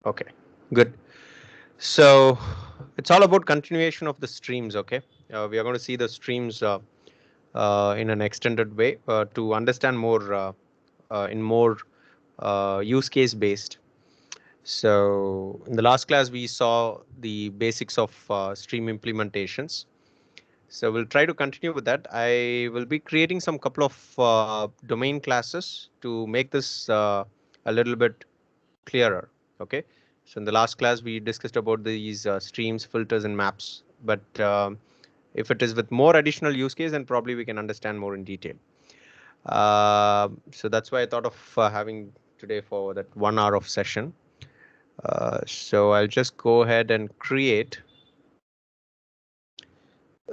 Okay, good. So it's all about continuation of the streams. Okay, we are going to see the streams in an extended way to understand more in more use case based. So in the last class, we saw the basics of stream implementations. So we'll try to continue with that. I will be creating some couple of domain classes to make this a little bit clearer. Okay. So in the last class, we discussed about these streams, filters, and maps. But if it is with more additional use case, then probably we can understand more in detail. So that's why I thought of having today for that 1 hour of session. So I'll just go ahead and create.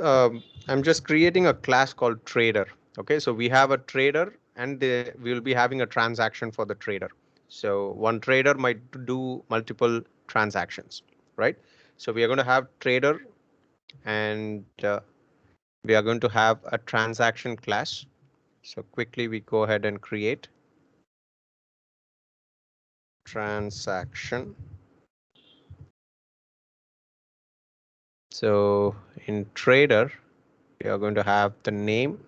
I'm just creating a class called trader. Okay, so we have a trader and we'll be having a transaction for the trader. So one trader might do multiple transactions, right? So we are going to have trader and we are going to have a transaction class. So quickly we go ahead and create transaction. So in trader, we are going to have the name.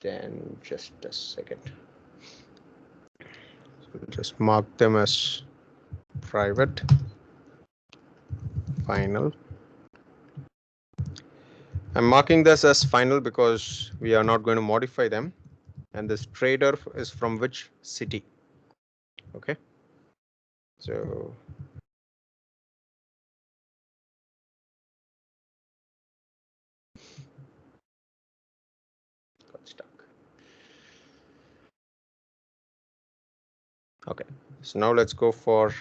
Then just a second. So just mark them as private, final. I'm marking this as final because we are not going to modify them. And this trader is from which city? Okay. So got stuck. Okay. So now let's go for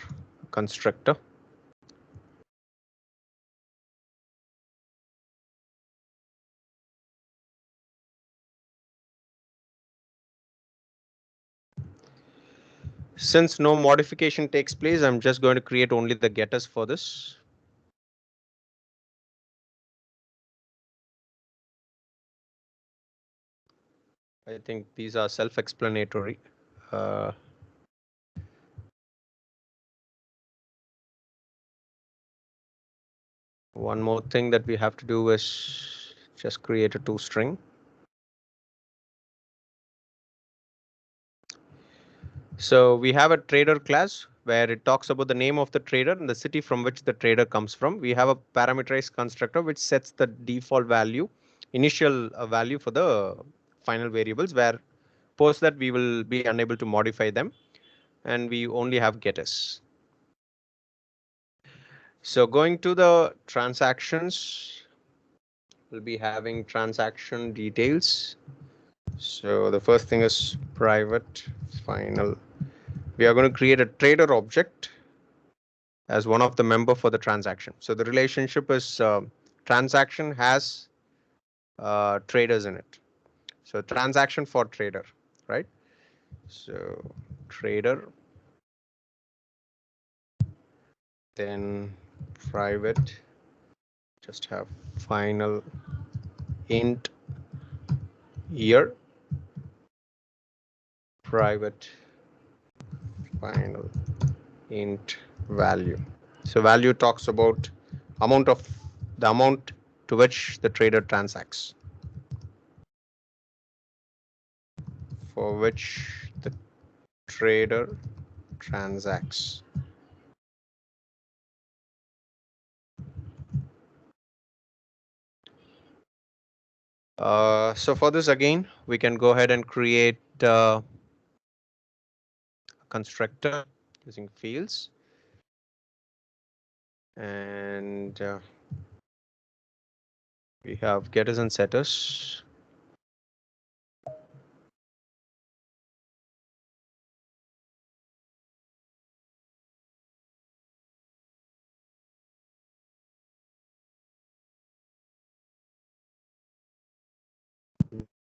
constructor. Since no modification takes place, I'm just going to create only the getters for this. I think these are self-explanatory. One more thing that we have to do is just create a toString. So we have a trader class where it talks about the name of the trader and the city from which the trader comes from. We have a parameterized constructor which sets the default value, initial value for the final variables, where post that we will be unable to modify them and we only have getters. So going to the transactions, we'll be having transaction details. So the first thing is private final. We are going to create a trader object as one of the member for the transaction. So the relationship is transaction has traders in it. So transaction for trader, right? So trader, then private, just have final int year, private final int value. So value talks about the amount to which the trader transacts, for which the trader transacts. So for this again, we can go ahead and create a constructor using fields. And we have getters and setters.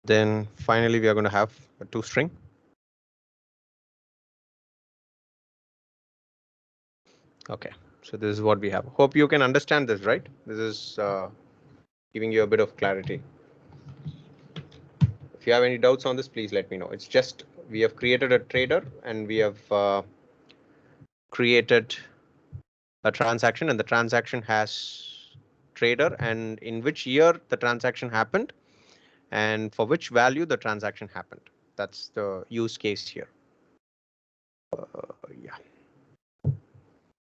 Then finally, we are going to have a toString. Okay, so this is what we have. Hope you can understand this, right? This is giving you a bit of clarity. If you have any doubts on this, please let me know. It's just we have created a trader and we have created a transaction, and the transaction has trader and in which year the transaction happened and for which value the transaction happened. That's the use case here. Yeah.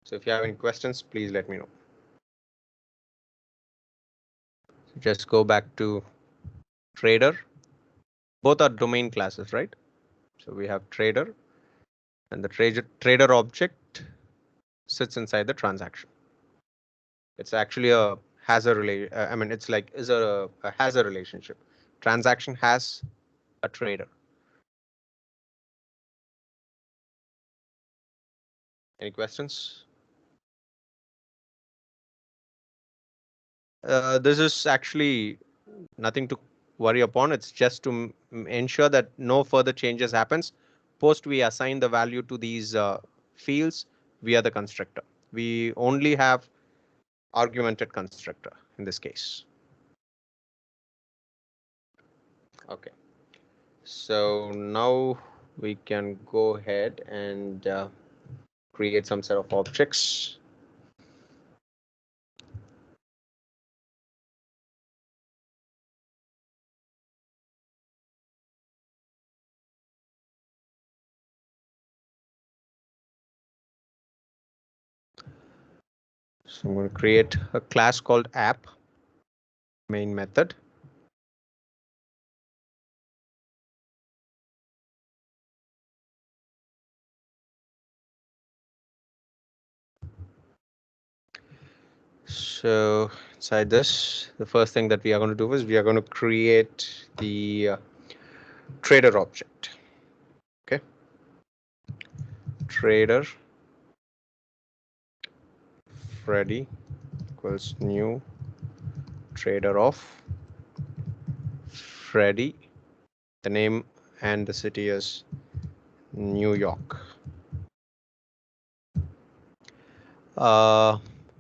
So if you have any questions, please let me know. So just go back to trader. Both are domain classes, right? So we have trader and the trader object sits inside the transaction. It's actually a has a I mean, it's like is a has a relationship. Transaction has a trader. Any questions? This is actually nothing to worry upon. It's just to ensure that no further changes happens. Post we assign the value to these fields via the constructor. We only have argumented constructor in this case. Okay. So now we can go ahead and create some set of objects. So I'm going to create a class called app main method. So inside this, the first thing that we are going to do is we are going to create the trader object. Okay. Trader Freddy equals new trader of Freddy. The name and the city is New York.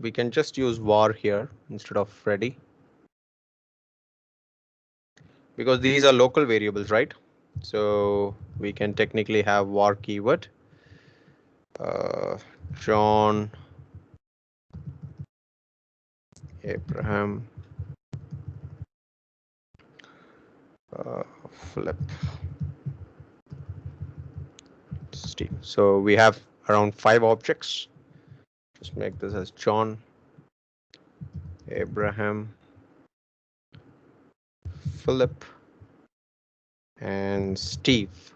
We can just use var here instead of Freddy because these are local variables, right? So we can technically have var keyword. John Abraham Philip Steve. So we have around 5 objects. Just make this as John Abraham Philip and Steve.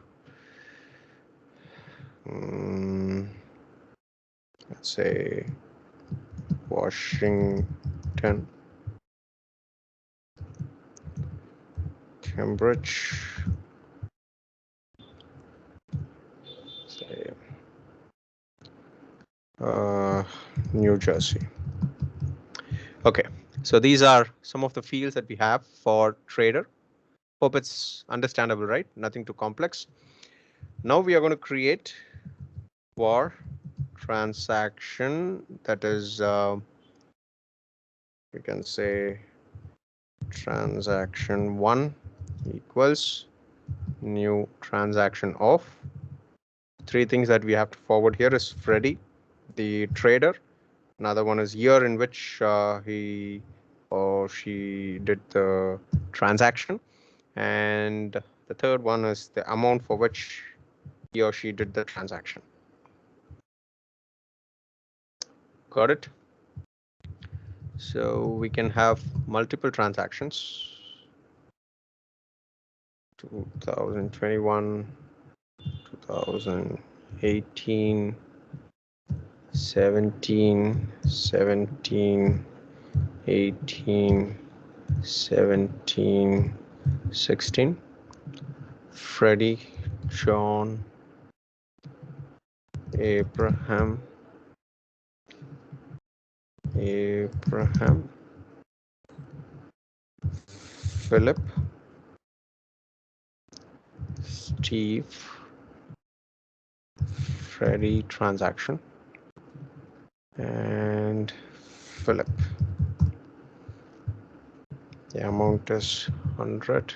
Let's say Washington, Cambridge, say New Jersey. Okay, so these are some of the fields that we have for trader. Hope it's understandable, right? Nothing too complex. Now we are going to create var transaction, that is we can say transaction 1 equals new transaction of. 3 things that we have to forward here is Freddy, the trader. Another one is year in which he or she did the transaction. And the third one is the amount for which he or she did the transaction. Got it? So we can have multiple transactions. 2021, 2018, 17, 17, 18, 17, 16. Freddie, John, Abraham, Philip, Steve, Freddie transaction, and Philip. The amount is 100.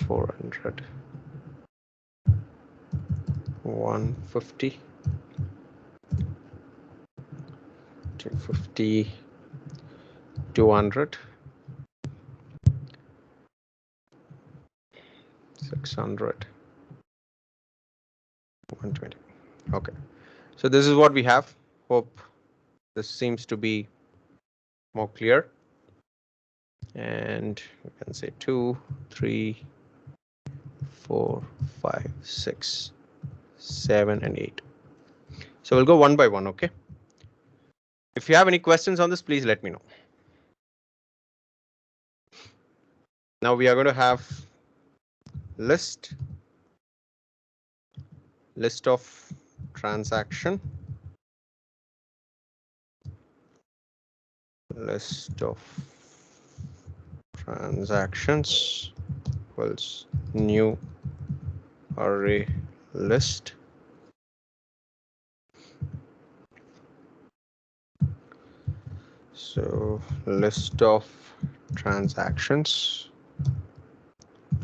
400, 150, 250, 200, 600, 120. Okay, so this is what we have. Hope this seems to be more clear. And we can say 2, 3, 4, 5, 6, 7, and 8. So we'll go one by one, okay? If you have any questions on this, please let me know. Now we are going to have list of transaction, list of transactions equals new array list. So list of transactions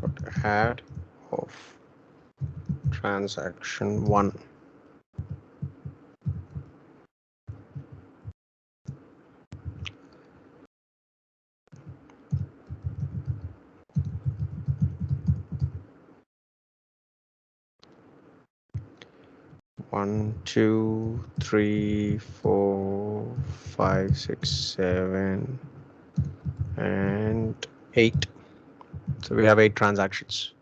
dot add of transaction 1. One, 2, 3, 4, 5, 6, 7, and 8. So we have 8 transactions.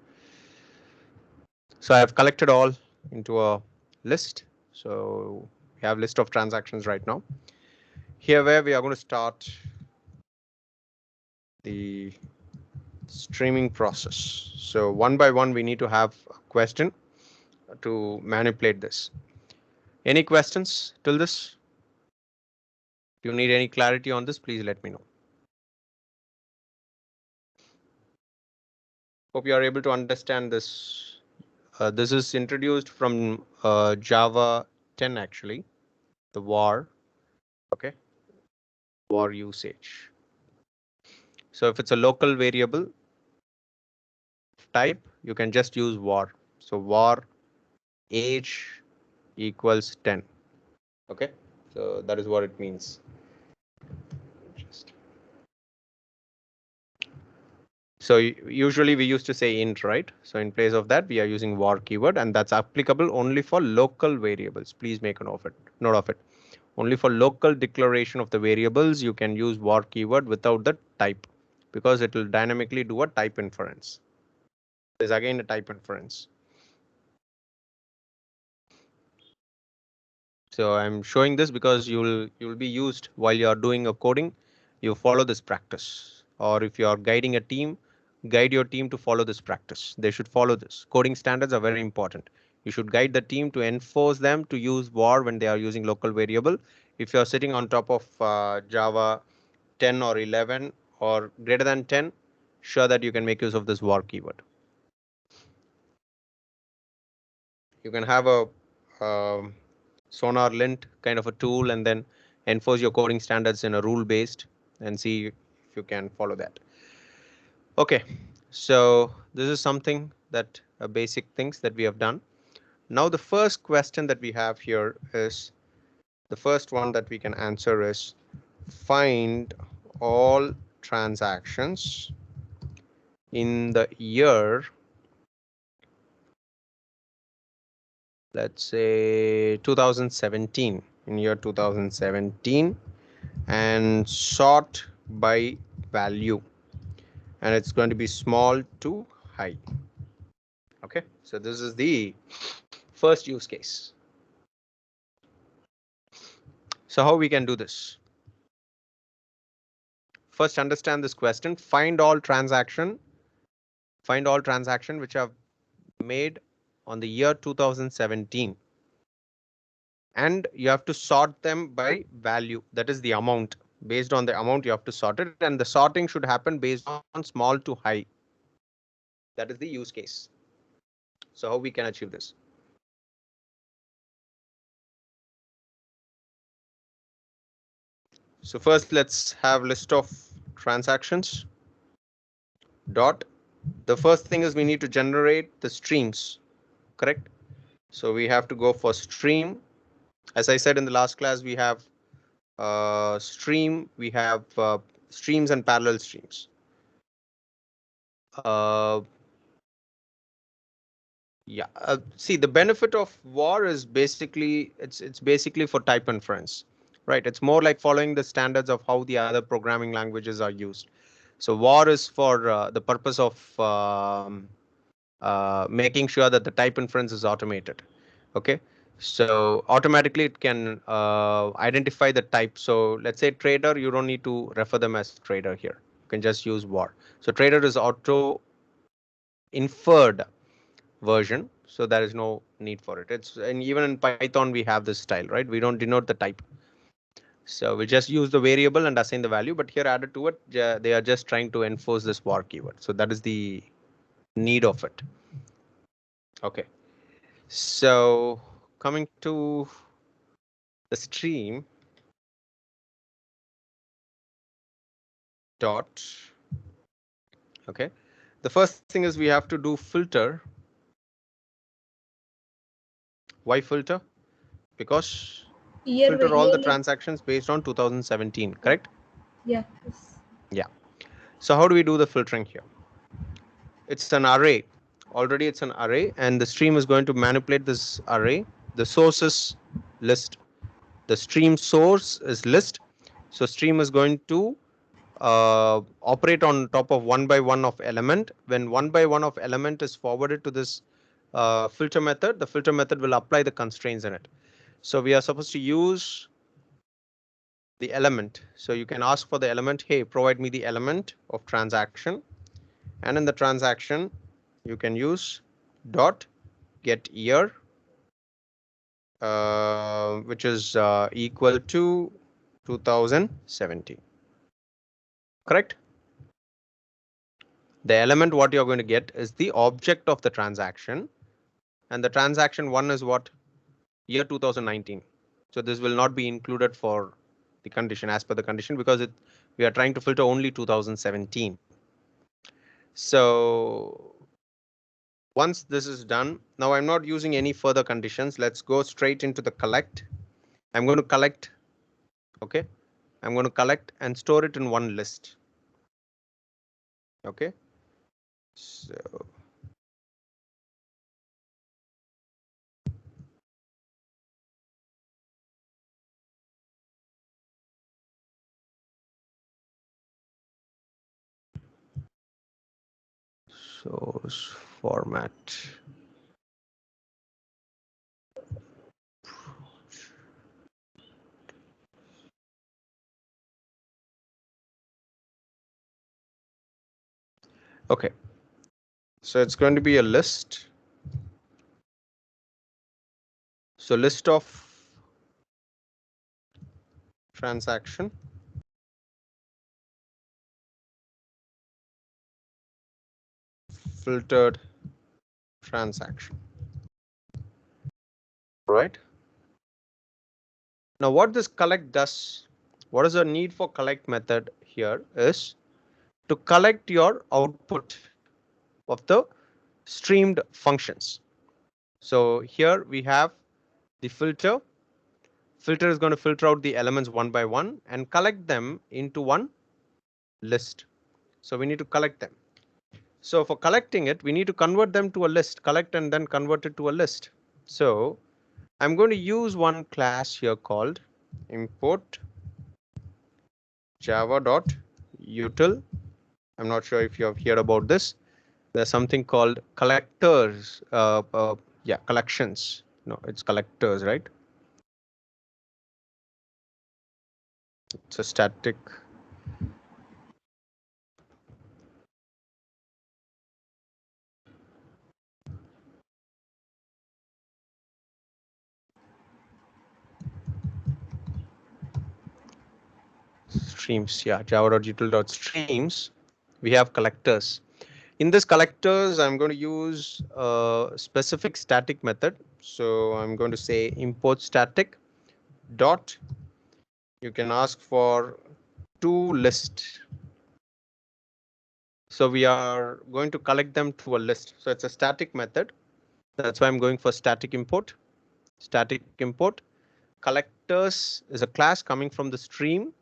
So I have collected all into a list. So we have list of transactions right now. Here where we are going to start the streaming process. So one by one, we need to have a question to manipulate this. Any questions till this? If you need any clarity on this, please let me know. Hope you are able to understand this. This is introduced from Java 10 actually, the var, okay, var usage. So if it's a local variable type, you can just use var. So var age equals 10. Okay, so that is what it means. So usually we used to say int, right? So in place of that, we are using var keyword, and that's applicable only for local variables. Please make a note of it. Only for local declaration of the variables, you can use var keyword without the type, because it will dynamically do a type inference. There's again a type inference. So I'm showing this because you'll be used while you are doing a coding. You follow this practice, or if you are guiding a team, guide your team to follow this practice. They should follow this. Coding standards are very important. You should guide the team to enforce them to use var when they are using local variable. If you are sitting on top of Java 10 or 11 or greater than 10, sure that you can make use of this var keyword. You can have a sonar lint kind of a tool and then enforce your coding standards in a rule based and see if you can follow that. Okay, so this is something that basic things that we have done. Now the first question that we have here is, the first one that we can answer is, find all transactions in the year, let's say 2017, in year 2017, and sort by value, and it's going to be small to high. Okay, so this is the first use case. So how we can do this? First, understand this question. Find all transaction which are made on the year 2017, and you have to sort them by value, that is the amount. Based on the amount you have to sort it, and the sorting should happen based on small to high. That is the use case. So how we can achieve this? So first let's have list of transactions dot the first thing is we need to generate the streams, correct? So we have to go for stream. As I said in the last class, we have stream, we have streams and parallel streams. Uh, yeah, see, the benefit of var is basically it's basically for type inference, right? It's more like following the standards of how the other programming languages are used. So var is for the purpose of making sure that the type inference is automated. Okay, so automatically it can identify the type. So let's say trader, you don't need to refer them as trader here. You can just use var. So trader is auto inferred version, so there is no need for it. It's, and even in Python we have this style, right? We don't denote the type. So we just use the variable and assign the value, but here added to it, they are just trying to enforce this var keyword. So that is the need of it. Okay. So coming to the stream dot, okay. The first thing is we have to do filter. Why filter? Because filter all the transactions based on 2017, correct? Yeah. Yes. Yeah. So how do we do the filtering here? It's an array. Already it's an array, and the stream is going to manipulate this array. The source is list. The stream source is list. So stream is going to operate on top of one by one of element. When one by one of element is forwarded to this filter method, the filter method will apply the constraints in it. So we are supposed to use the element. So you can ask for the element, hey, provide me the element of transaction. And in the transaction, you can use dot get year, which is equal to 2017. Correct? The element what you're going to get is the object of the transaction, and the transaction one is what? Year 2019. So this will not be included for the condition as per the condition, because we are trying to filter only 2017. So once this is done, now I'm not using any further conditions. Let's go straight into the collect. I'm going to collect. Okay, I'm going to collect and store it in one list. Okay, so source format. Okay, so it's going to be a list. So list of transaction, filtered transaction. Right. Now what this collect does, what is the need for collect method here is to collect your output of the streamed functions. So here we have the filter. Filter is going to filter out the elements one by one and collect them into one list. So we need to collect them. So for collecting it, we need to convert them to a list, collect and then convert it to a list. So I'm going to use one class here called import java.util. I'm not sure if you have heard about this. There's something called collectors. Yeah, collections. No, it's collectors, right? It's a static. Streams. Yeah, java.util.streams. We have collectors. In this collectors, I'm going to use a specific static method. So I'm going to say import static dot. You can ask for to list. So we are going to collect them to a list. So it's a static method. That's why I'm going for static import. Static import. Collectors is a class coming from the stream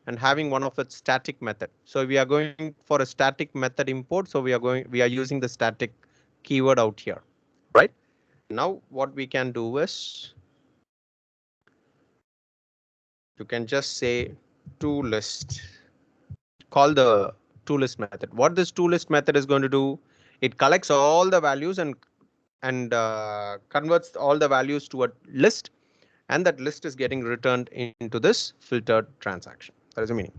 and having one of its static method. So we are going for a static method import. So we are using the static keyword out here, right? Now what we can do is you can just say toList. Call the toList method. What this toList method is going to do, it collects all the values and converts all the values to a list, and that list is getting returned into this filtered transaction. That is the meaning.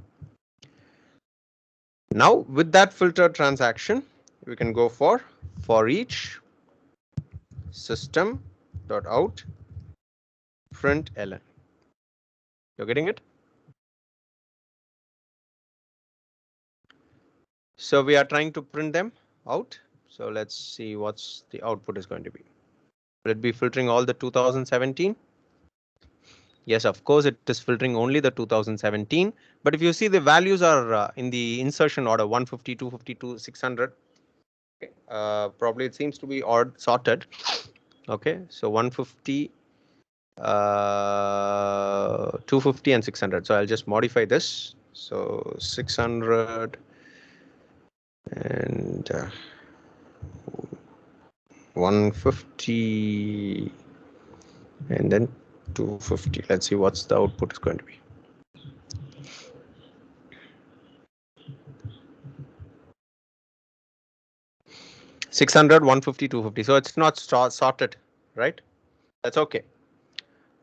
Now with that filtered transaction, we can go for each system dot out println. You're getting it? So we are trying to print them out. So let's see what's the output is going to be. Will it be filtering all the 2017? Yes, of course, it is filtering only the 2017. But if you see the values are in the insertion order 150, 252, 600. Probably it seems to be odd sorted. Okay, so 150, 250 and 600. So I'll just modify this. So 600 and 150 and then 250. Let's see what's the output is going to be. Six hundred, 150, 250. So it's not sorted, right? That's okay.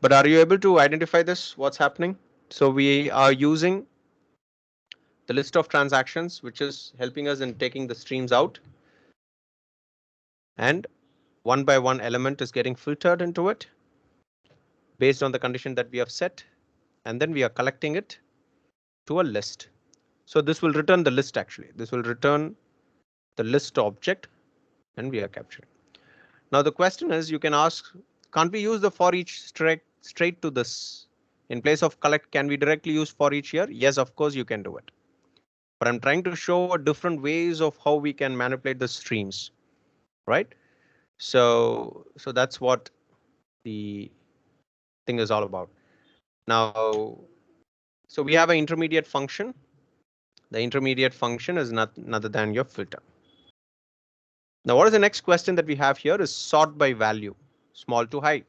But are you able to identify this? What's happening? So we are using the list of transactions, which is helping us in taking the streams out. And one by one element is getting filtered into it based on the condition that we have set. And then we are collecting it to a list. So this will return the list actually. This will return the list object and we are capturing. Now the question is, you can ask, can't we use the for each straight to this? In place of collect, can we directly use for each here? Yes, of course you can do it. But I'm trying to show different ways of how we can manipulate the streams, right? So that's what the thing is all about. Now, so we have an intermediate function. The intermediate function is not other than your filter. Now, what is the next question that we have here is sort by value, small to high.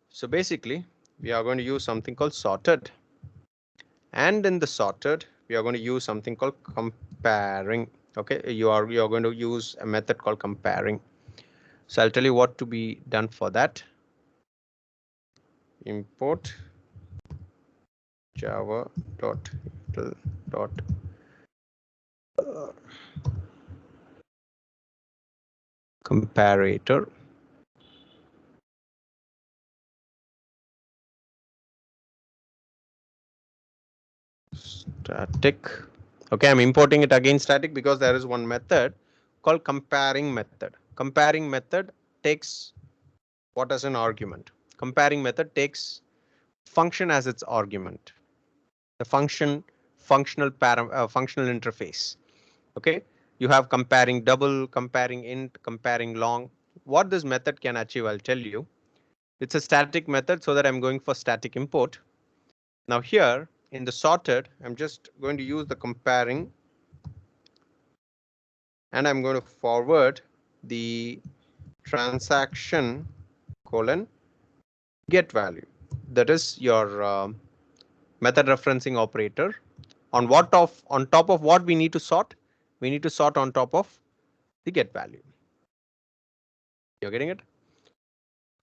So basically, we are going to use something called sorted. And in the sorted, we are going to use something called comparing. Okay, you are going to use a method called comparing. So I'll tell you what to be done for that. Import java dot comparator static. Okay, I'm importing it again static because there is one method called comparing method. Comparing method takes what as an argument. Comparing method takes function as its argument. The functional interface. Okay, you have comparing double, comparing int, comparing long. What this method can achieve, I'll tell you. It's a static method, so that I'm going for static import. Now here in the sorted, I'm just going to use the comparing and I'm going to forward the transaction colon get value. That is your method referencing operator. On top of what we need to sort? We need to sort on top of the get value. You're getting it?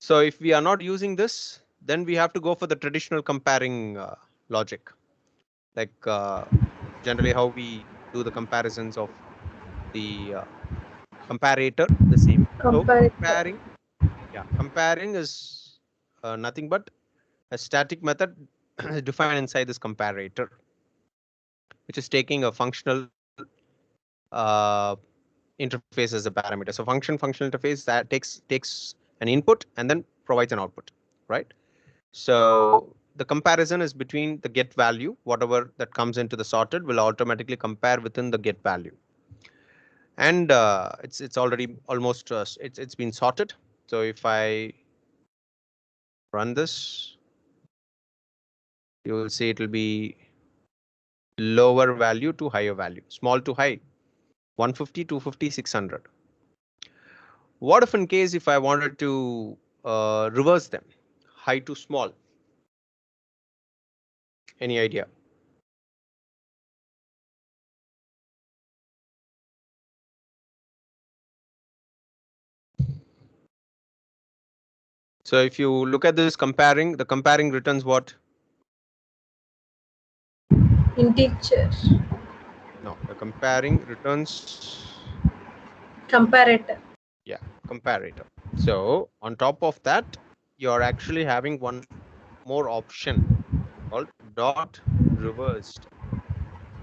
So if we are not using this, then we have to go for the traditional comparing logic, like generally how we do the comparisons of the comparator, the same. So Comparator. comparing is nothing but a static method defined inside this comparator, which is taking a functional uh, interface as a parameter. So functional interface that takes an input and then provides an output, right? So the comparison is between the get value, whatever that comes into the sorted will automatically compare within the get value. and it's already almost it's been sorted. So if I run this, you will see it will be lower value to higher value, small to high, 150, 250, 600. What if in case if I wanted to reverse them, high to small? Any idea? So if you look at this comparing, the comparing returns what? Integer. No, the comparing returns, Comparator. yeah, comparator. So on top of that, you're actually having one more option called dot reversed.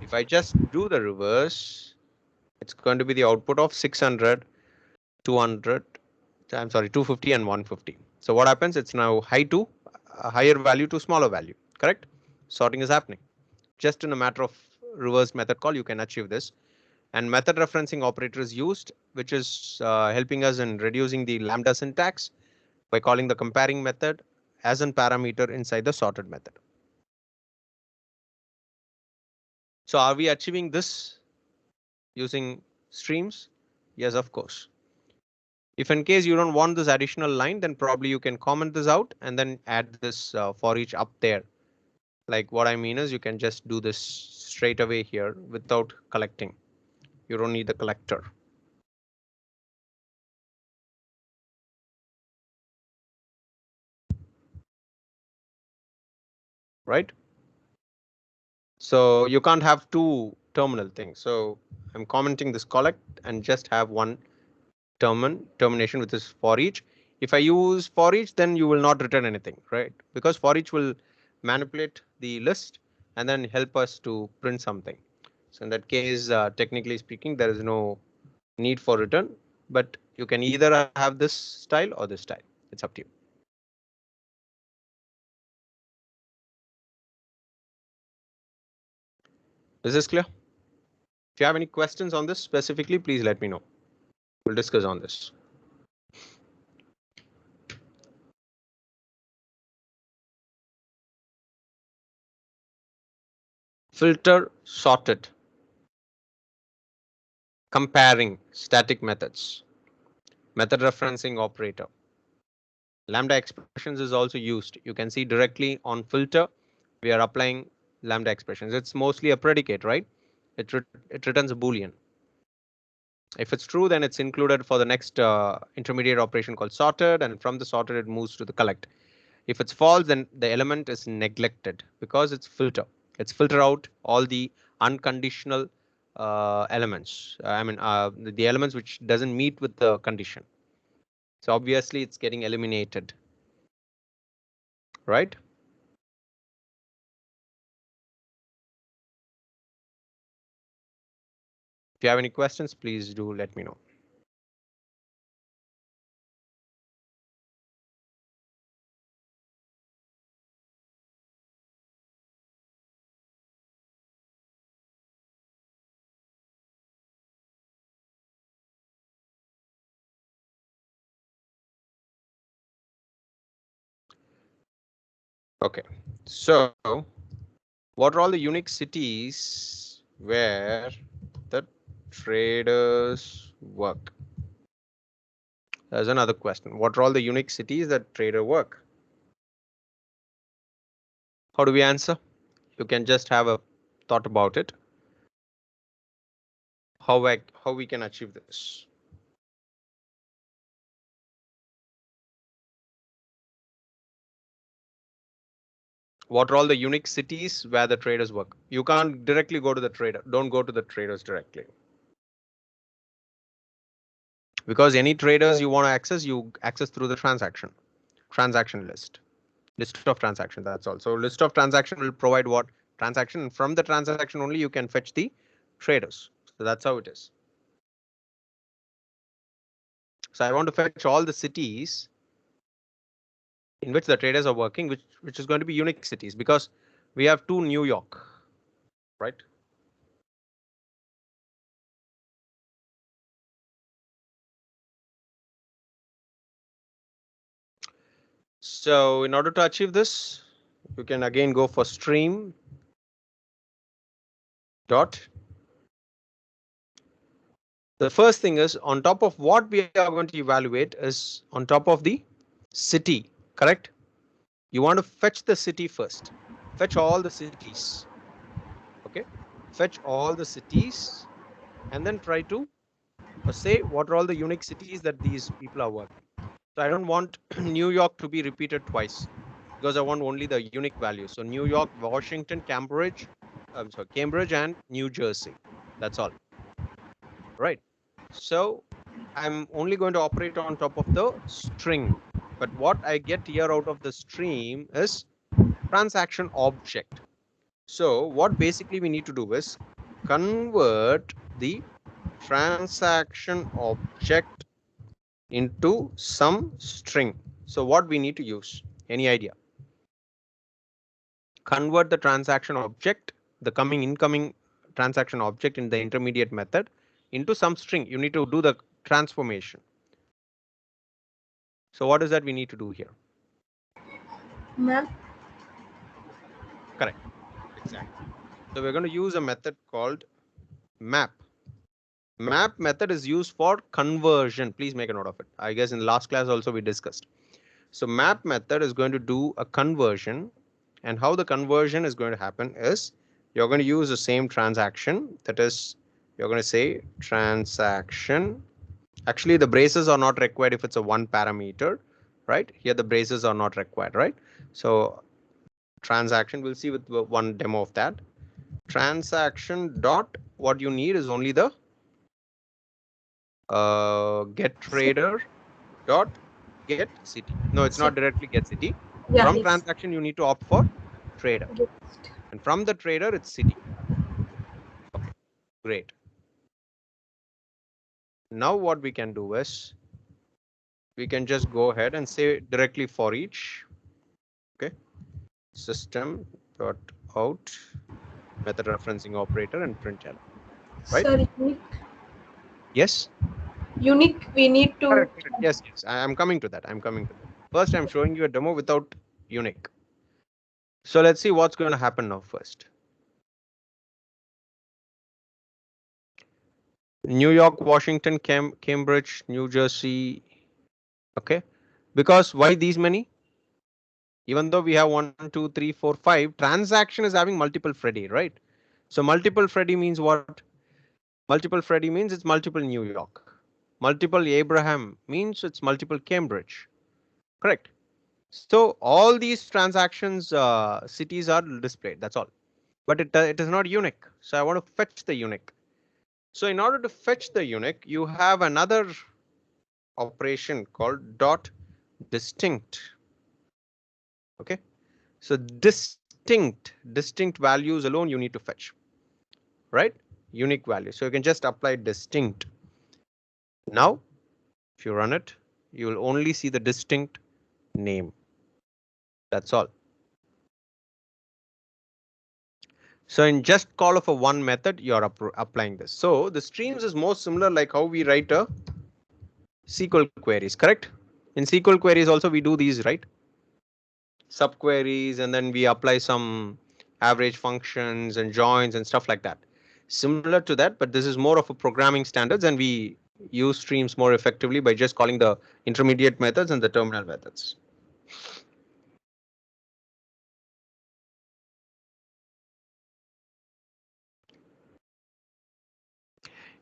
If I just do the reverse, it's going to be the output of 600, 200, I'm sorry, 250 and 150. So what happens? It's now high to higher value to smaller value, correct? Sorting is happening. Just in a matter of reverse method call, you can achieve this. And method referencing operator is used, which is helping us in reducing the lambda syntax by calling the comparing method as a parameter inside the sorted method. So are we achieving this using streams? Yes, of course. If in case you don't want this additional line, then probably you can comment this out and then add this for each up there. Like what I mean is you can just do this straight away here without collecting. You don't need the collector. Right? So you can't have two terminal things. So I'm commenting this collect and just have one termination, which is for each. If I use for each, then you will not return anything, right? Because for each will manipulate the list and then help us to print something. So in that case, technically speaking, there is no need for return, but you can either have this style or this style. It's up to you. Is this clear? If you have any questions on this specifically, please let me know. We'll discuss on this. Filter sorted. Comparing static methods. Method referencing operator. Lambda expressions is also used. You can see directly on filter, we are applying lambda expressions. It's mostly a predicate, right? It returns a Boolean. If it's true, then it's included for the next intermediate operation called sorted, and from the sorted, it moves to the collect. If it's false, then the element is neglected because it's filter. It's filter out all the unconditional elements. The elements which doesn't meet with the condition. So obviously, it's getting eliminated, right? If you have any questions, please do let me know. Okay, so what are all the unique cities where the traders work? There's another question. What are all the unique cities that trader work? How do we answer? You can just have a thought about it. How we can achieve this? What are all the unique cities where the traders work? You can't directly go to the trader. Don't go to the traders directly. Because any traders you want to access, you access through the transaction list of transaction. That's all. So list of transaction will provide what transaction, and from the transaction only you can fetch the traders. So that's how it is. So I want to fetch all the cities in which the traders are working, which is going to be unique cities, because we have two New York, right? So in order to achieve this, you can again go for stream dot. The first thing is on top of what we are going to evaluate is on top of the city, correct? You want to fetch the city first, fetch all the cities, okay? Fetch all the cities and then try to say what are all the unique cities that these people are working. So I don't want New York to be repeated twice because I want only the unique value. So New York, Washington, Cambridge and New Jersey. That's all, right? So I'm only going to operate on top of the string. But what I get here out of the stream is transaction object. So what basically we need to do is convert the transaction object into some string. So what we need to use? Any idea? Convert the transaction object, the incoming transaction object in the intermediate method into some string. You need to do the transformation. So what is that we need to do here? Map. Correct. Exactly. So we're going to use a method called map. Map method is used for conversion. Please make a note of it. I guess in the last class also we discussed. So map method is going to do a conversion, and how the conversion is going to happen is you're going to use the same transaction. That is, you're going to say transaction. Actually, the braces are not required if it's a one parameter, right? Here the braces are not required, right? So transaction, we'll see with one demo of that. Transaction dot, what you need is only the get trader dot get city. No, it's not directly get city. Yeah, From it's transaction, you need to opt for trader. guest. And from the trader, it's city. Okay, great. Now what we can do is we can just go ahead and say directly for each. Okay, system dot out method referencing operator and println. Right? Sorry, unique. Yes. Unique. We need to. Correct. Correct. Yes. Yes. I'm coming to that. I'm coming to that. First, I'm showing you a demo without unique. So let's see what's going to happen now first. New York, Washington, Cambridge, New Jersey. Okay. Because why these many? Even though we have 1, 2, 3, 4, 5, transaction is having multiple Freddy, right? So multiple Freddy means what? Multiple Freddy means it's multiple New York. Multiple Abraham means it's multiple Cambridge. Correct. So all these transactions cities are displayed. That's all. But it is not unique. So I want to fetch the unique. So in order to fetch the unique, you have another operation called dot distinct. Okay. So distinct values alone you need to fetch, right? Unique value. So you can just apply distinct. Now, if you run it, you will only see the distinct name. That's all. So in just call of a one method, you're applying this. So the streams is more similar like how we write a SQL queries, correct? In SQL queries also we do these, right? Subqueries, and then we apply some average functions and joins and stuff like that. Similar to that, but this is more of a programming standards, and we use streams more effectively by just calling the intermediate methods and the terminal methods.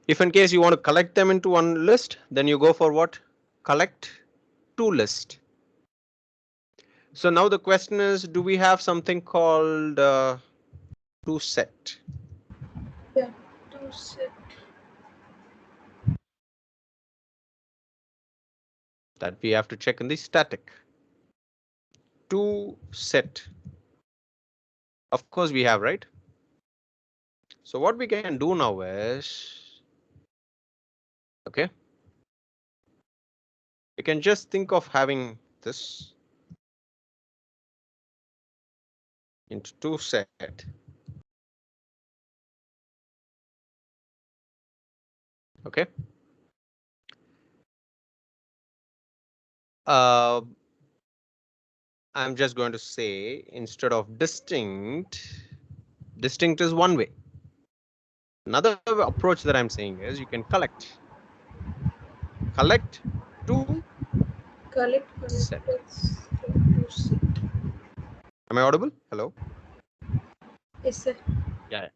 If in case you want to collect them into one list, then you go for what? Collect to list. So now the question is, do we have something called to set? Yeah, to set. That we have to check in the static. To set. Of course we have, right? So what we can do now is, okay, you can just think of having this into to set. Okay. Uh, I'm just going to say instead of distinct is one way. Another approach that I'm saying is you can collect to Collect set. collectors to sit. Am I audible? Hello? Yes, sir. Yeah.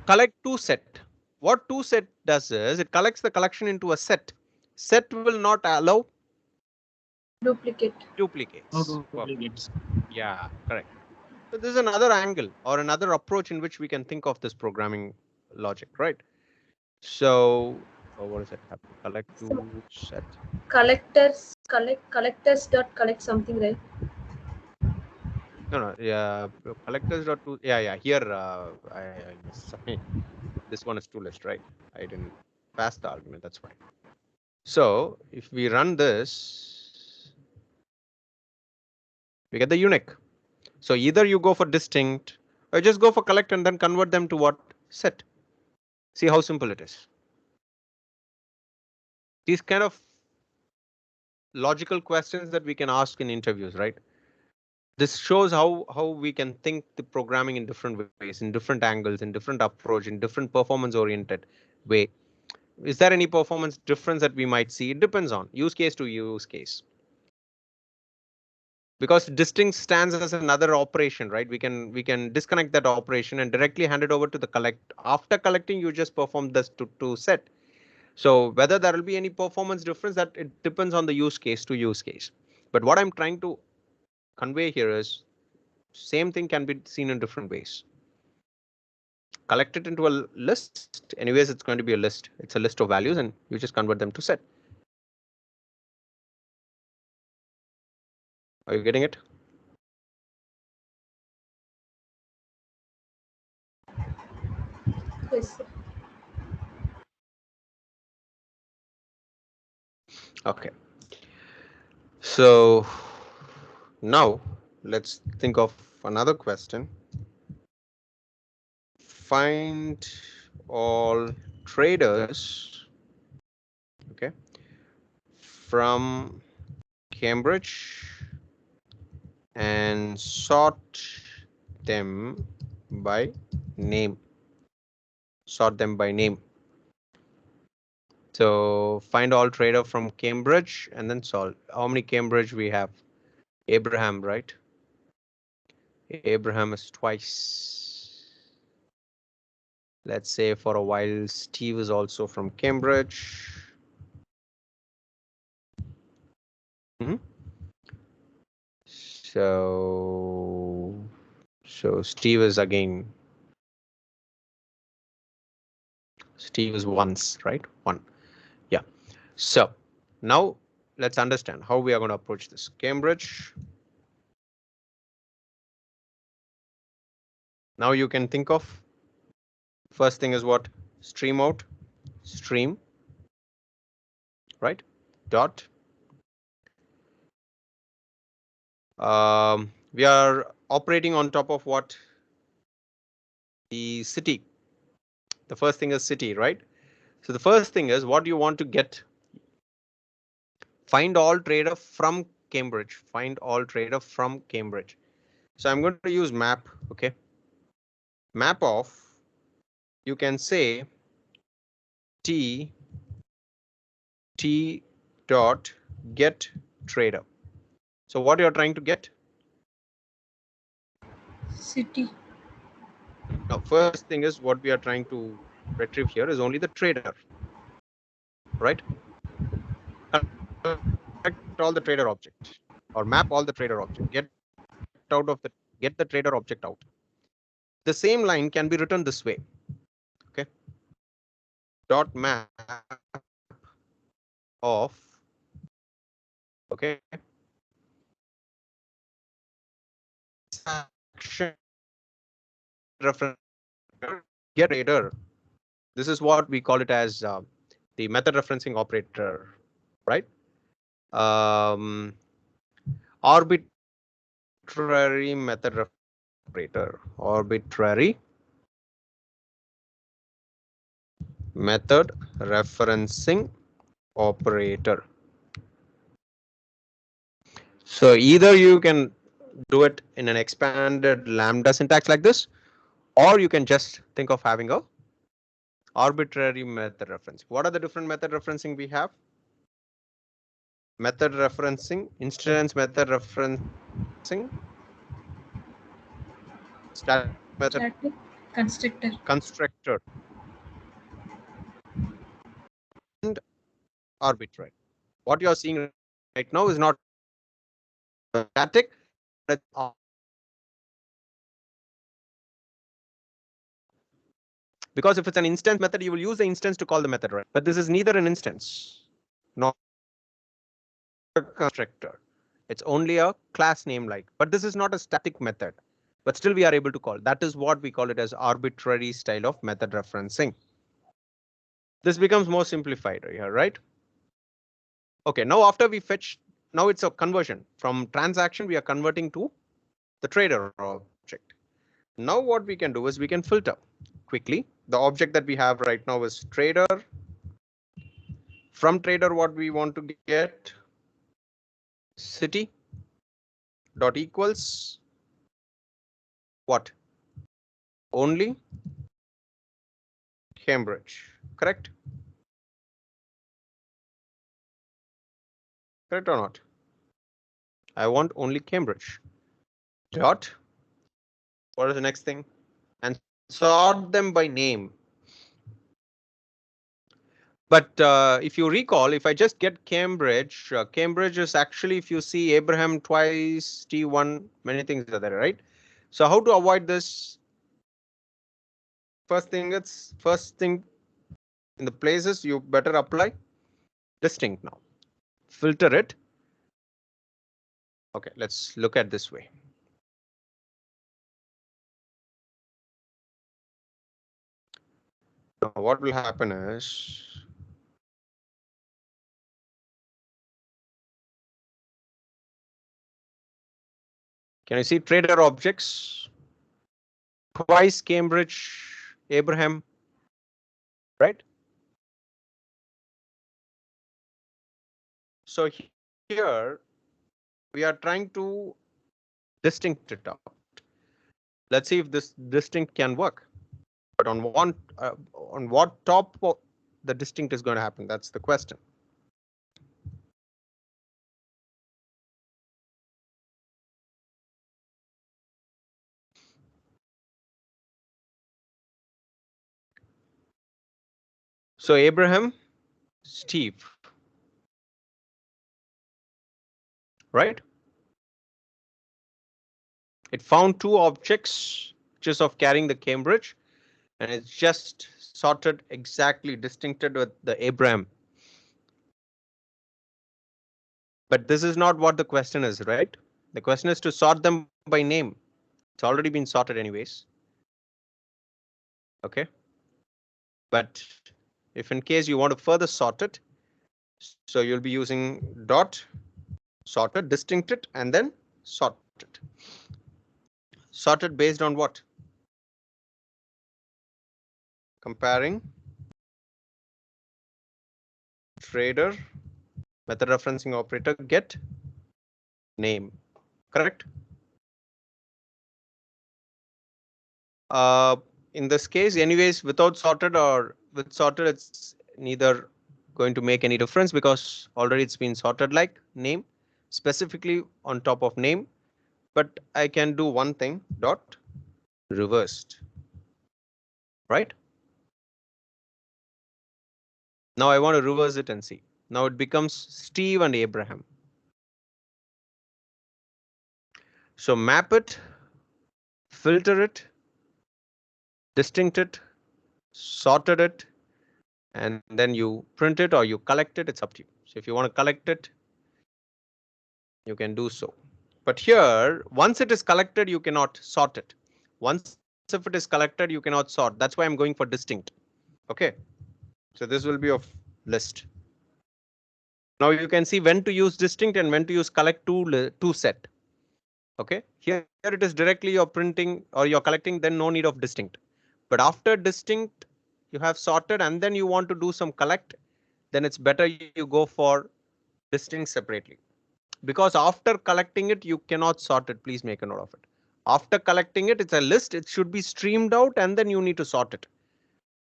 Collect to set. What to set does is it collects the collection into a set. Set will not allow Duplicate. duplicates. Perfect. Yeah, correct. So this is another angle or another approach in which we can think of this programming logic, right? So what does it have to collect So to set? collectors dot collect something, right? No, no, yeah, collectors dot to yeah. Here I missed. This one is to list, right? I didn't pass the argument. That's fine. So if we run this, we get the unique. So either you go for distinct or just go for collect and then convert them to what? Set. See how simple it is. These kind of logical questions that we can ask in interviews, right? This shows how we can think the programming in different ways, in different angles, in different approach, in different performance oriented way. Is there any performance difference that we might see? It depends on use case to use case. Because distinct stands as another operation, right? We can disconnect that operation and directly hand it over to the collect. After collecting, you just perform this to set. So whether there will be any performance difference, that it depends on the use case to use case. But what I'm trying to convey here is same thing can be seen in different ways. Collect it into a list. Anyways, it's going to be a list. It's a list of values and you just convert them to set. Are you getting it? Yes, sir. Okay. So now let's think of another question. Find all traders, okay, from Cambridge and sort them by name. Sort them by name. So find all trader from Cambridge and then solve. How many Cambridge we have? Abraham, right? Abraham is twice. Let's say for a while, Steve is also from Cambridge. Hmm? So Steve is again. Steve is once, right? One. Yeah. So now let's understand how we are going to approach this. Cambridge. Now you can think of first thing is what? Stream out, stream, right? Dot. We are operating on top of what? The city. The first thing is city, right? So the first thing is what you want to get. Find all trader from Cambridge. Find all trader from Cambridge. So I'm going to use map. Okay. Map of, you can say T dot get trader. So what you're trying to get? City. Now, first thing is what we are trying to retrieve here is only the trader, right? Collect all the trader object or map all the trader object. Get the trader object out. The same line can be written this way. Okay. Dot map of, okay, action reference get trader. This is what we call it as the method referencing operator, right? Arbitrary method operator. Arbitrary method referencing operator. So either you can do it in an expanded lambda syntax like this, or you can just think of having a arbitrary method referencing. What are the different method referencing we have? Method referencing, instance method referencing, static method, Static. Constructor. constructor, and arbitrary. What you're seeing right now is not static, but because if it's an instance method, you will use the instance to call the method, right? But this is neither an instance nor a constructor. It's only a class name like, but this is not a static method, but still we are able to call. That is what we call it as arbitrary style of method referencing. This becomes more simplified here, right? Okay, now after we fetch, now it's a conversion from transaction, we are converting to the trader object. Now what we can do is we can filter quickly. The object that we have right now is trader. From trader, what we want to get city dot equals what? Only Cambridge, correct? Correct or not? I want only Cambridge. Dot. What is the next thing? And sort them by name. But if you recall, if I just get Cambridge, Cambridge is actually, if you see Abraham twice, T1, many things are there, right? So how to avoid this? First thing in the places you better apply distinct now. Filter it. Okay, let's look at this way. Now what will happen is can you see trader objects? Twice Cambridge, Abraham, right? So here we are trying to distinct it out. Let's see if this distinct can work. But on what top the distinct is going to happen? That's the question. So Abraham, Steve, right? It found two objects just of carrying the Cambridge, and it's just sorted exactly distincted with the Abraham. But this is not what the question is, right? The question is to sort them by name. It's already been sorted anyways. Okay. But if in case you want to further sort it, so you'll be using dot sorted, distincted, and then sorted. Sorted based on what? Comparing trader, method referencing operator, get name, correct? In this case, anyways, without sorted or with sorted, it's neither going to make any difference because already it's been sorted like name, specifically on top of name. But I can do one thing, dot reversed, right? Now I want to reverse it and see. Now it becomes Steve and Abraham. So map it, filter it, distinct it, sorted it, and then you print it or you collect it. It's up to you. So if you want to collect it, you can do so. But here, once it is collected, you cannot sort it. Once if it is collected, you cannot sort. That's why I'm going for distinct. Okay. So this will be of list. Now you can see when to use distinct and when to use collect to set. Okay. Here it is directly you're printing or you're collecting, then no need of distinct. But after distinct, you have sorted and then you want to do some collect, then it's better you go for distinct separately. because after collecting it, you cannot sort it. Please make a note of it. After collecting it, it's a list. It should be streamed out and then you need to sort it.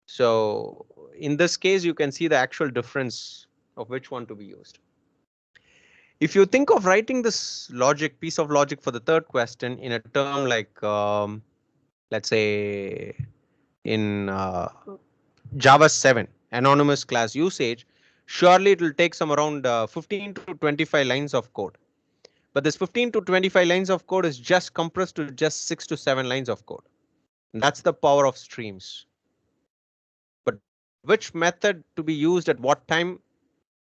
So in this case, you can see the actual difference of which one to be used. If you think of writing this logic, piece of logic for the third question in a term like, let's say in Java 7, anonymous class usage, surely it will take some around 15 to 25 lines of code. But this 15 to 25 lines of code is just compressed to just 6 to 7 lines of code. And that's the power of streams. But which method to be used at what time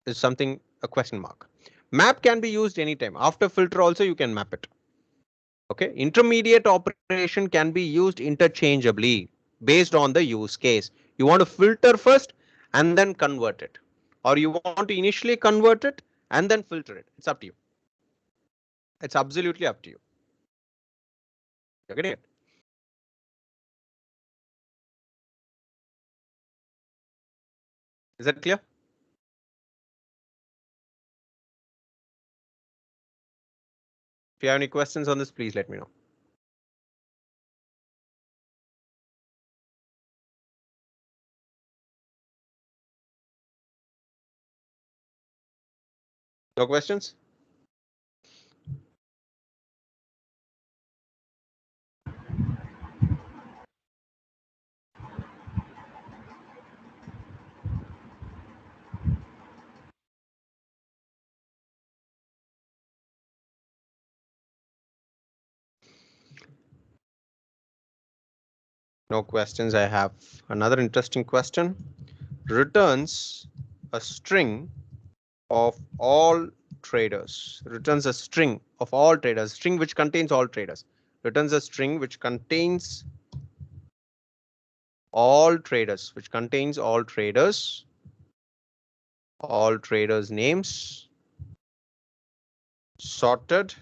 is something a question mark. Map can be used anytime. After filter also you can map it. Okay, intermediate operation can be used interchangeably based on the use case. You want to filter first and then convert it, or you want to initially convert it and then filter it. It's up to you. It's absolutely up to you. You're getting it? Is that clear? If you have any questions on this, please let me know. No questions? No questions. I have another interesting question. Returns a string of all traders. Returns a string of all traders. String which contains all traders. Returns a string which contains all traders. Which contains all traders. All traders names. Sorted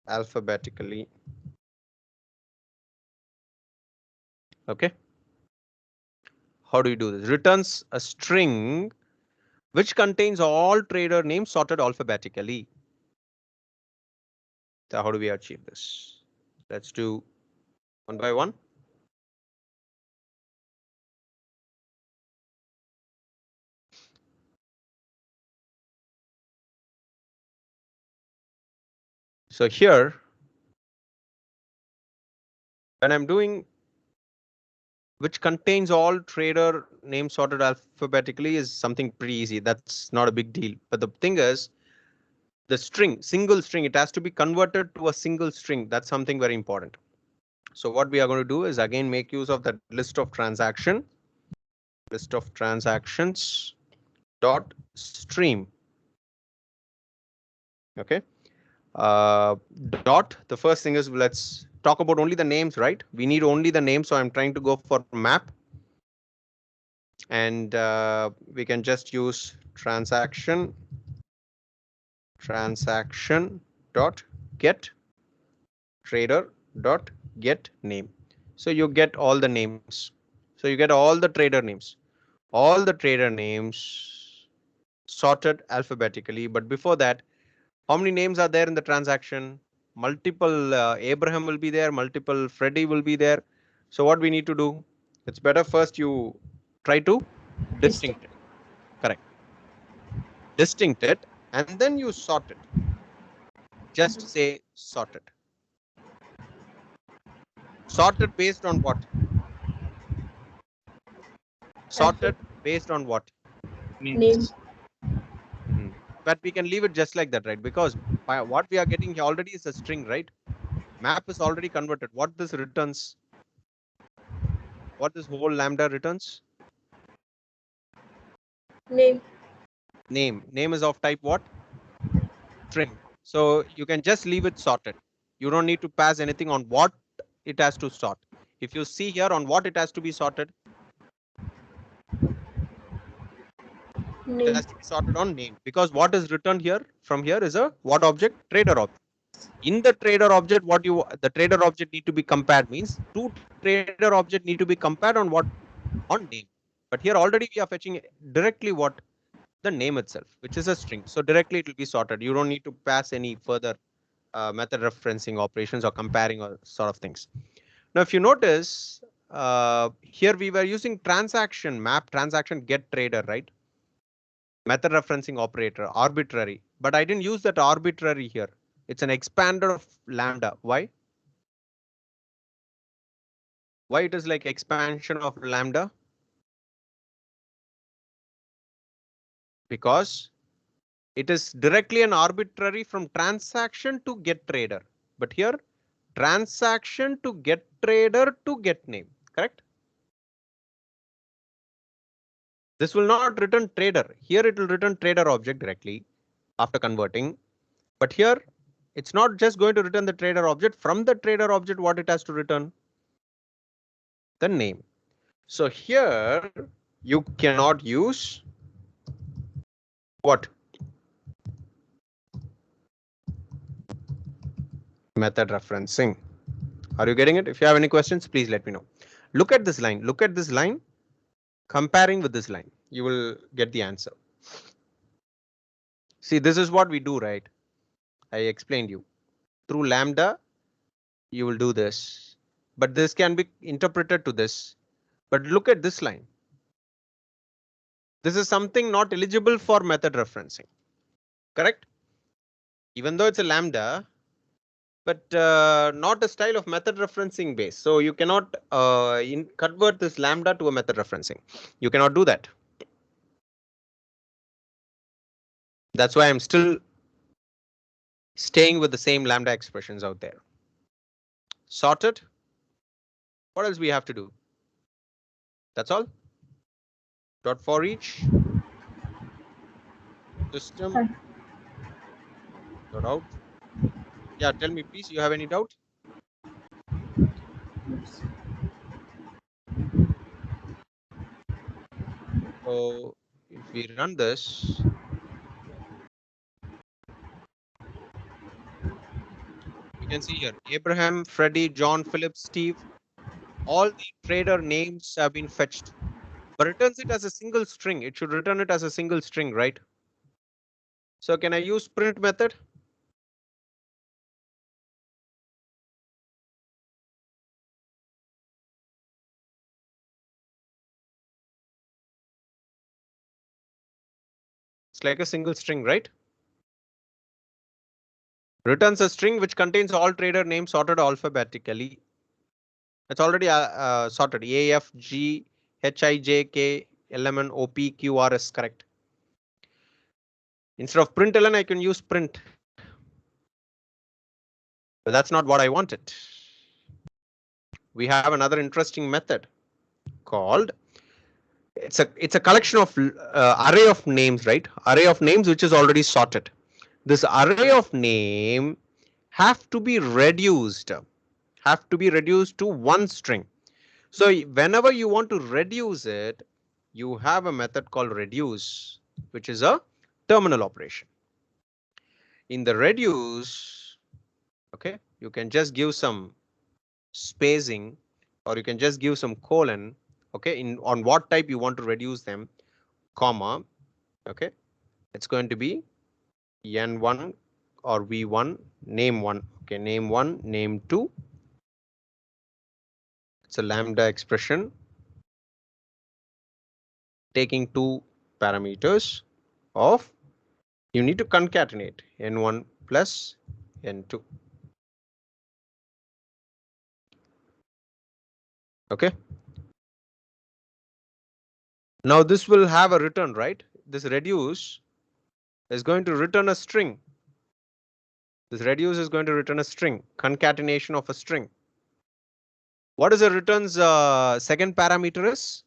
alphabetically. Okay. How do you do this? Returns a string which contains all trader names sorted alphabetically. So how do we achieve this? Let's do one by one. So here, when I'm doing which contains all trader names sorted alphabetically is something pretty easy. That's not a big deal. But the thing is, the string, single string, it has to be converted to a single string. That's something very important. So what we are going to do is again make use of that list of transactions dot stream. Okay. Uh, Dot. The first thing is let's talk about only the names, right? We need only the names. So I'm trying to go for map. And we can just use transaction dot get trader dot get name. So you get all the names. So you get all the trader names sorted alphabetically. But before that, how many names are there in the transaction? Multiple Abraham will be there, multiple Freddy will be there. So what we need to do? It's better first you try to distinct it. Correct. Distinct it and then you sort it. Just say sorted. Sorted based on what? Sorted based on what? Name. But we can leave it just like that, right? Because what we are getting here already is a string, right? Map is already converted. What this returns? What this whole lambda returns? Name. Name is of type what? String. So you can just leave it sorted. You don't need to pass anything on what it has to sort. If you see here on what it has to be sorted, it Name. has to be sorted on name, because what is returned here from here is a what object? Trader object. In the trader object, the trader object need to be compared means two trader object need to be compared on what? On name. But here already we are fetching directly what? the name itself, which is a string. So directly it will be sorted. You don't need to pass any further method referencing operations or comparing or sort of things. Now, if you notice, here we were using transaction map, transaction get trader, right? Method referencing operator, arbitrary, but I didn't use that arbitrary here. It's an expander of lambda. Why? Why it is like expansion of lambda? Because it is directly an arbitrary from transaction to get trader. But here, transaction to get trader to get name, correct? This will not return trader. Here it will return trader object directly after converting. But here, it's not just going to return the trader object. From the trader object, what it has to return? The name. So here, you cannot use what? Method referencing. Are you getting it? If you have any questions, please let me know. Look at this line. Look at this line. Comparing with this line, you will get the answer. See, this is what we do, right? I explained you. Through lambda, you will do this. But this can be interpreted to this. But look at this line. This is something not eligible for method referencing. Correct? Even though it's a lambda, but not a style of method referencing base. So you cannot convert this lambda to a method referencing. You cannot do that. That's why I'm still staying with the same lambda expressions out there. Sorted. What else we have to do? That's all. Dot for each system dot out. Yeah, tell me please. You have any doubt? So if we run this, you can see here Abraham, Freddie, John, Philip, Steve. All the trader names have been fetched, but returns it as a single string. It should return it as a single string, right? So can I use print method? It's like a single string, right? Returns a string which contains all trader names sorted alphabetically. It's already sorted. A, F, G, H, I, J, K, L, M, N, O, P, Q, R, S, correct. Instead of println, I can use print. But that's not what I wanted. We have another interesting method called it's a collection of array of names, right? Array of names which is already sorted. This array of name have to be reduced to one string. So whenever you want to reduce it, you have a method called reduce, which is a terminal operation. In the reduce, okay, you can just give some spacing or you can just give some colon, okay, in on what type you want to reduce them, comma, okay, it's going to be n1 or v1, name 1, okay, name 1, name 2. It's a lambda expression taking two parameters of, you need to concatenate n1 plus n2. Okay. Now this will have a return, right? This reduce is going to return a string. This reduce is going to return a string, concatenation of a string. What is the returns second parameter is?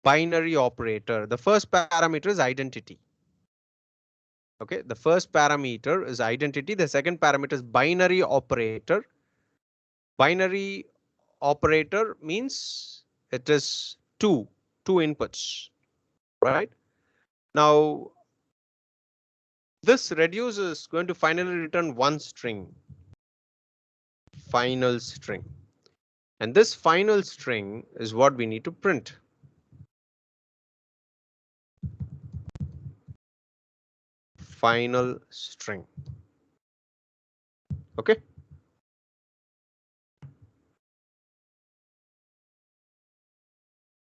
Binary operator. The first parameter is identity. Okay, the first parameter is identity. The second parameter is binary operator. Binary operator means it is two inputs, right? Now this reduce is going to finally return one string, final string, and this final string is what we need to print. final string. Okay.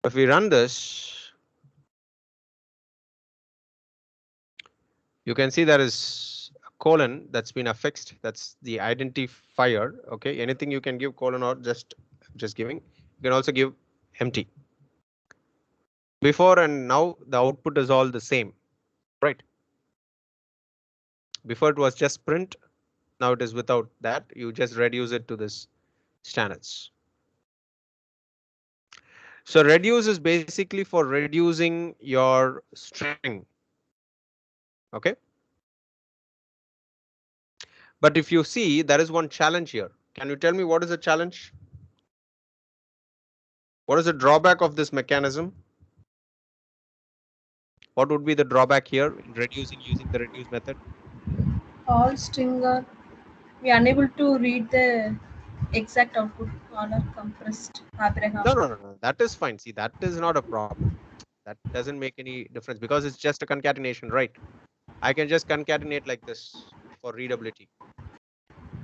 If we run this, you can see there is a colon that's been affixed. That's the identifier. Okay. Anything you can give colon or just giving. You can also give empty. Before and now the output is all the same, right? Before it was just print. Now it is without that. You just reduce it to this standards. So reduce is basically for reducing your string. Okay. But if you see, there is one challenge here. Can you tell me what is the challenge? What is the drawback of this mechanism? What would be the drawback here in reducing using the reduce method? All string are we are unable to read the exact output. All are compressed. Abraham. No. That is fine. See, that is not a problem. That doesn't make any difference because it's just a concatenation, right? I can just concatenate like this for readability.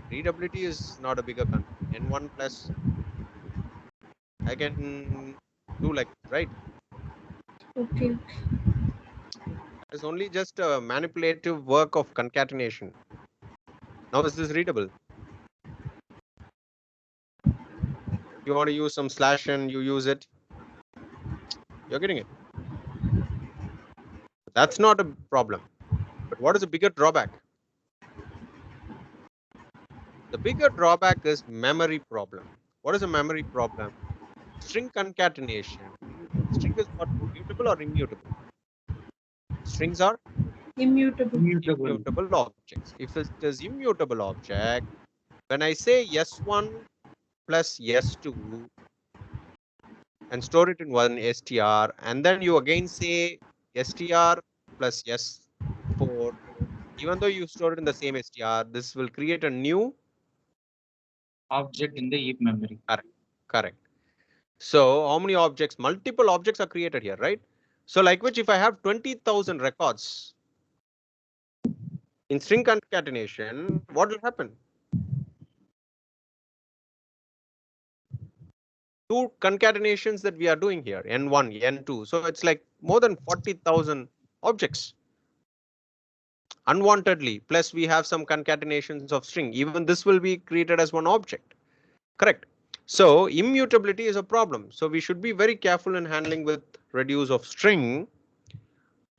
Readability is not a bigger concern. N1 plus I can do like this, right? Okay. It's only just a manipulative work of concatenation. Now is this readable? You want to use some slash and you use it. You're getting it. That's not a problem. But what is the bigger drawback? The bigger drawback is memory problem. What is a memory problem? String concatenation. String is what? Mutable or immutable? Strings are Immutable. immutable objects. If it is immutable object, when I say yes1 plus yes2 and store it in one str, and then you again say str plus s4, even though you store it in the same str, this will create a new object in the heap memory. correct. So how many objects? Multiple objects are created here, right? So like which if I have 20,000 records in string concatenation, what will happen? Two concatenations that we are doing here, n1, n2. So it's like more than 40,000 objects unwantedly. Plus we have some concatenations of string. Even this will be created as one object. Correct. So immutability is a problem. So we should be very careful in handling with reduce of string.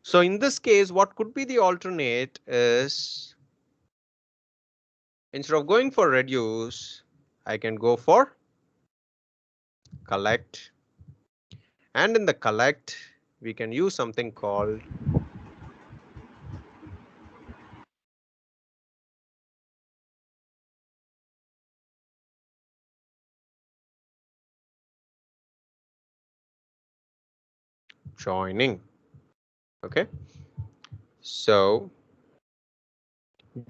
So in this case, what could be the alternate is instead of going for reduce, I can go for collect. And in the collect, we can use something called joining. Okay. So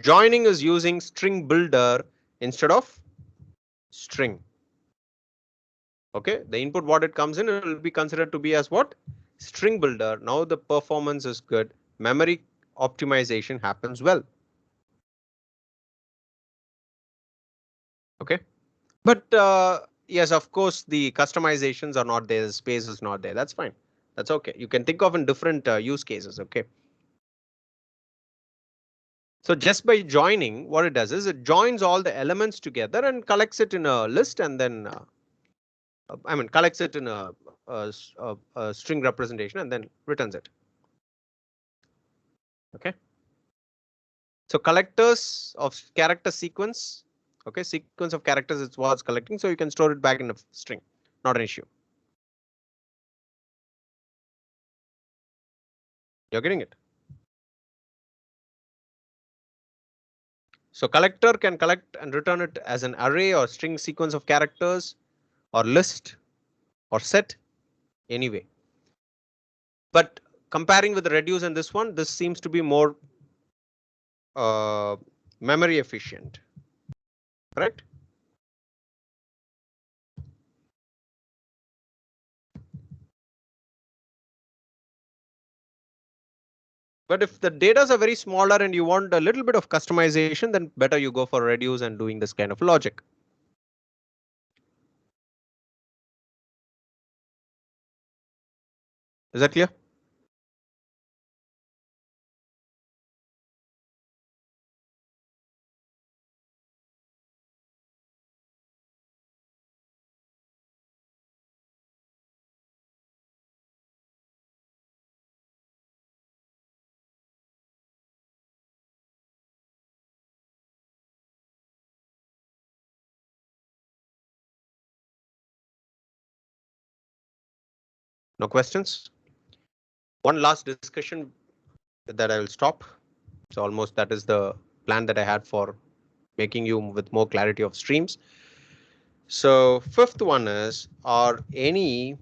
joining is using string builder instead of string. Okay. The input what it comes in, it will be considered to be as what? String builder. Now the performance is good. Memory optimization happens well. Okay. But yes, of course, the customizations are not there. The space is not there. That's fine. That's okay. You can think of in different use cases. Okay. So just by joining, what it does is it joins all the elements together and collects it in a list and then collects it in a string representation and then returns it. Okay. So collectors of character sequence. Okay, sequence of characters is what's collecting. So you can store it back in a string. Not an issue. You're getting it. So collector can collect and return it as an array or string sequence of characters or list or set anyway. But comparing with the reduce and this one, this seems to be more memory efficient, correct? But if the data are very smaller and you want a little bit of customization, then better you go for reduce and doing this kind of logic. Is that clear? No questions? One last discussion that I will stop. So almost that is the plan that I had for making you with more clarity of streams. So fifth one is, are any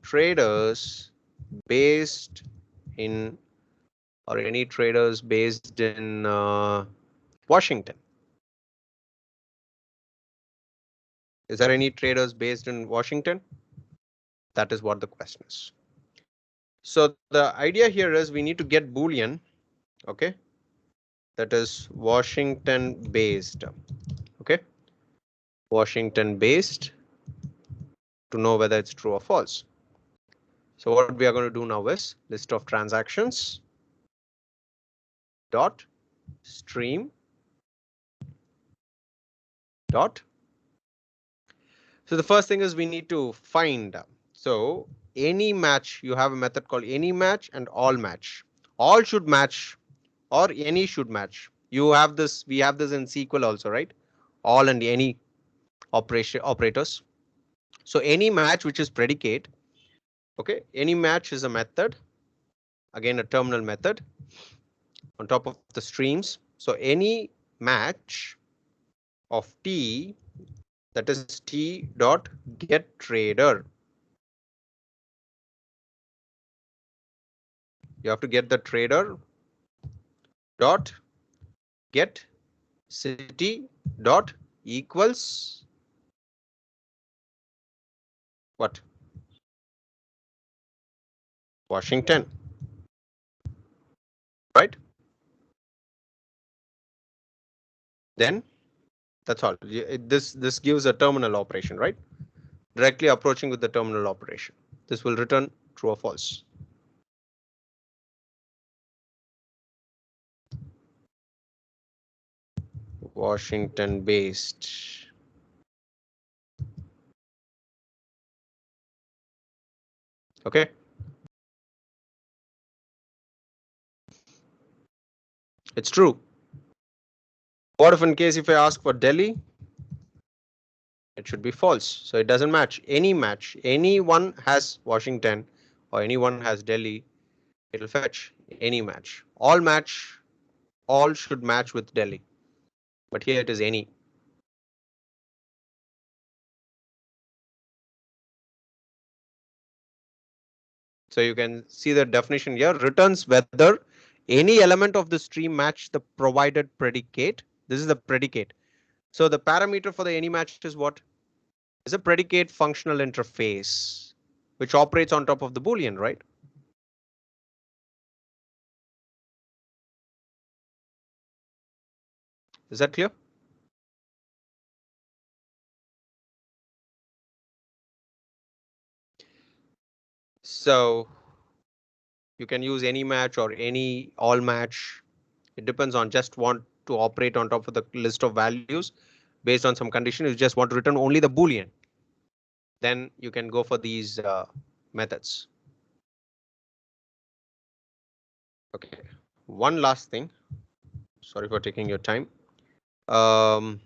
traders based in any traders based in Washington? Is there any traders based in Washington? That is what the question is. So the idea here is we need to get Boolean, okay, that is Washington based, okay, Washington based, to know whether it's true or false. So what we are going to do now is list of transactions dot stream dot. So the first thing is we need to find. So any match, you have a method called any match and all match. All should match or any should match. You have this, we have this in SQL also, right? All and any operators. So any match which is predicate, okay, any match is a method, again a terminal method on top of the streams. So any match of T, that is T dot get trader. You have to get the trader dot get city dot equals what? Washington, right? Then that's all. This gives a terminal operation, right? Directly approaching with the terminal operation. This will return true or false. Washington based. Okay. It's true. What if in case if I ask for Delhi, it should be false. So it doesn't match. Any match, anyone has Washington or anyone has Delhi, it'll fetch any match. All match, all should match with Delhi. But here it is any. So you can see the definition here, returns whether any element of the stream match the provided predicate. This is the predicate. So the parameter for the any match is what? Is a predicate functional interface, which operates on top of the Boolean, right? Is that clear? So you can use any match or any all match. It depends on just want to operate on top of the list of values based on some condition. You just want to return only the Boolean. Then you can go for these methods. Okay. One last thing. Sorry for taking your time. Um,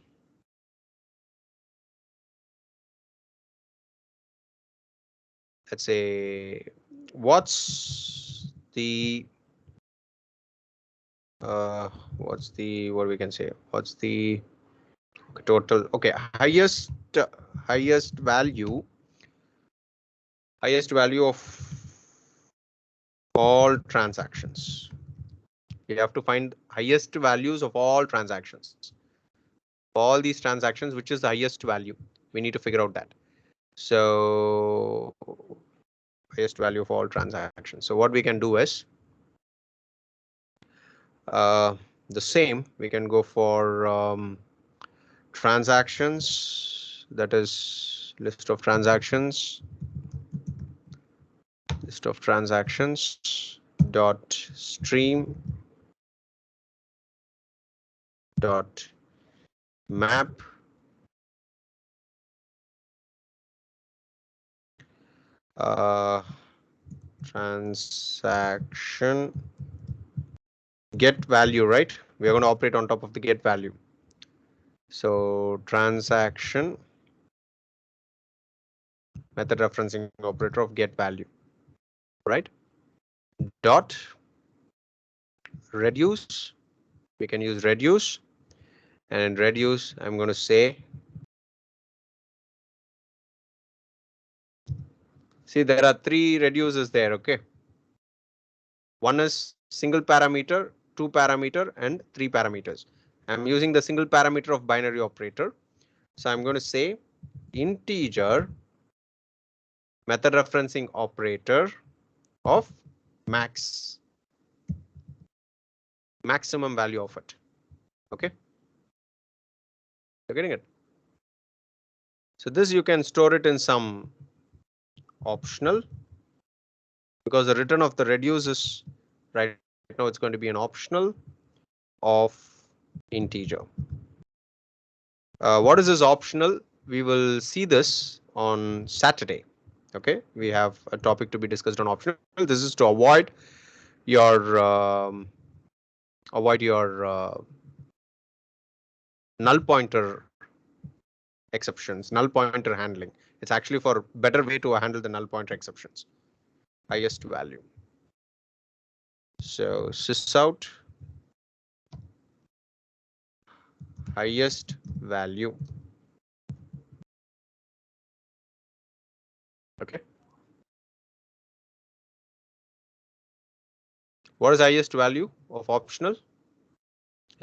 let's say, what's the what we can say? What's the total? Okay, highest value of all transactions. You have to find highest values of all transactions. All these transactions, which is the highest value? We need to figure out that. So highest value of all transactions. So what we can do is The same, we can go for transactions, that is list of transactions, dot stream dot map uh, transaction get value, right? We are going to operate on top of the get value. So transaction method referencing operator of get value, right? Dot reduce, we can use reduce, and in reduce I'm going to say, see there are three reduces there, okay? One is single parameter, two parameter, and three parameters. I'm using the single parameter of binary operator. So I'm going to say integer method referencing operator of maximum value of it. Okay, you're getting it. So this you can store it in some optional, because the return of the reduce is right now it's going to be an optional of integer. What is this optional? We will see this on Saturday. Okay, we have a topic to be discussed on optional. This is to your avoid your null pointer exceptions, null pointer handling. It's actually for better way to handle the null pointer exceptions. Highest value. So sysout highest value. Okay. What is highest value of optional?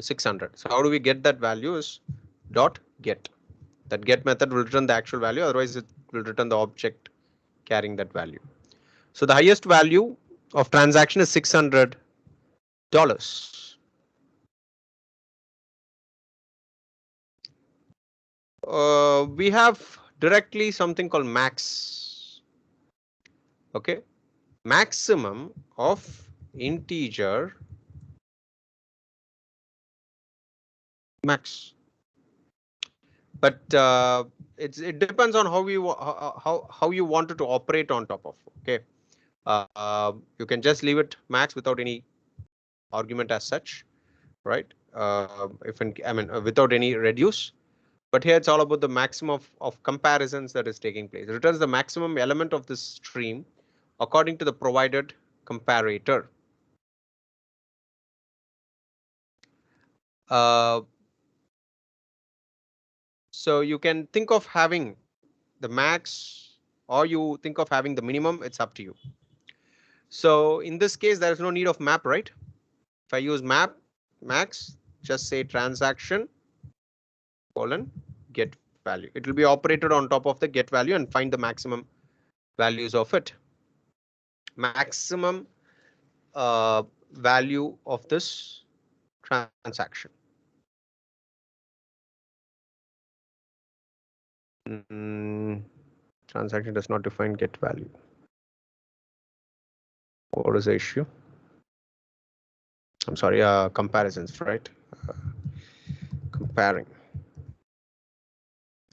600. So how do we get that value? Is dot get. That get method will return the actual value, otherwise it will return the object carrying that value. So the highest value of transaction is $600. We have directly something called max. Okay, maximum of integer max. But it depends on how you wanted to operate on top of. Okay, you can just leave it max without any argument as such, right? If I mean without any reduce. But here it's all about the maximum of comparisons that is taking place. It returns the maximum element of this stream according to the provided comparator. Uh, so you can think of having the max, or you think of having the minimum. It's up to you. So in this case, there is no need of map, right? If I use map max, just say transaction colon get value. It will be operated on top of the get value and find the maximum values of it. Maximum value of this transaction. Mm, transaction does not define get value. What is the issue? I'm sorry, comparisons, right? Comparing.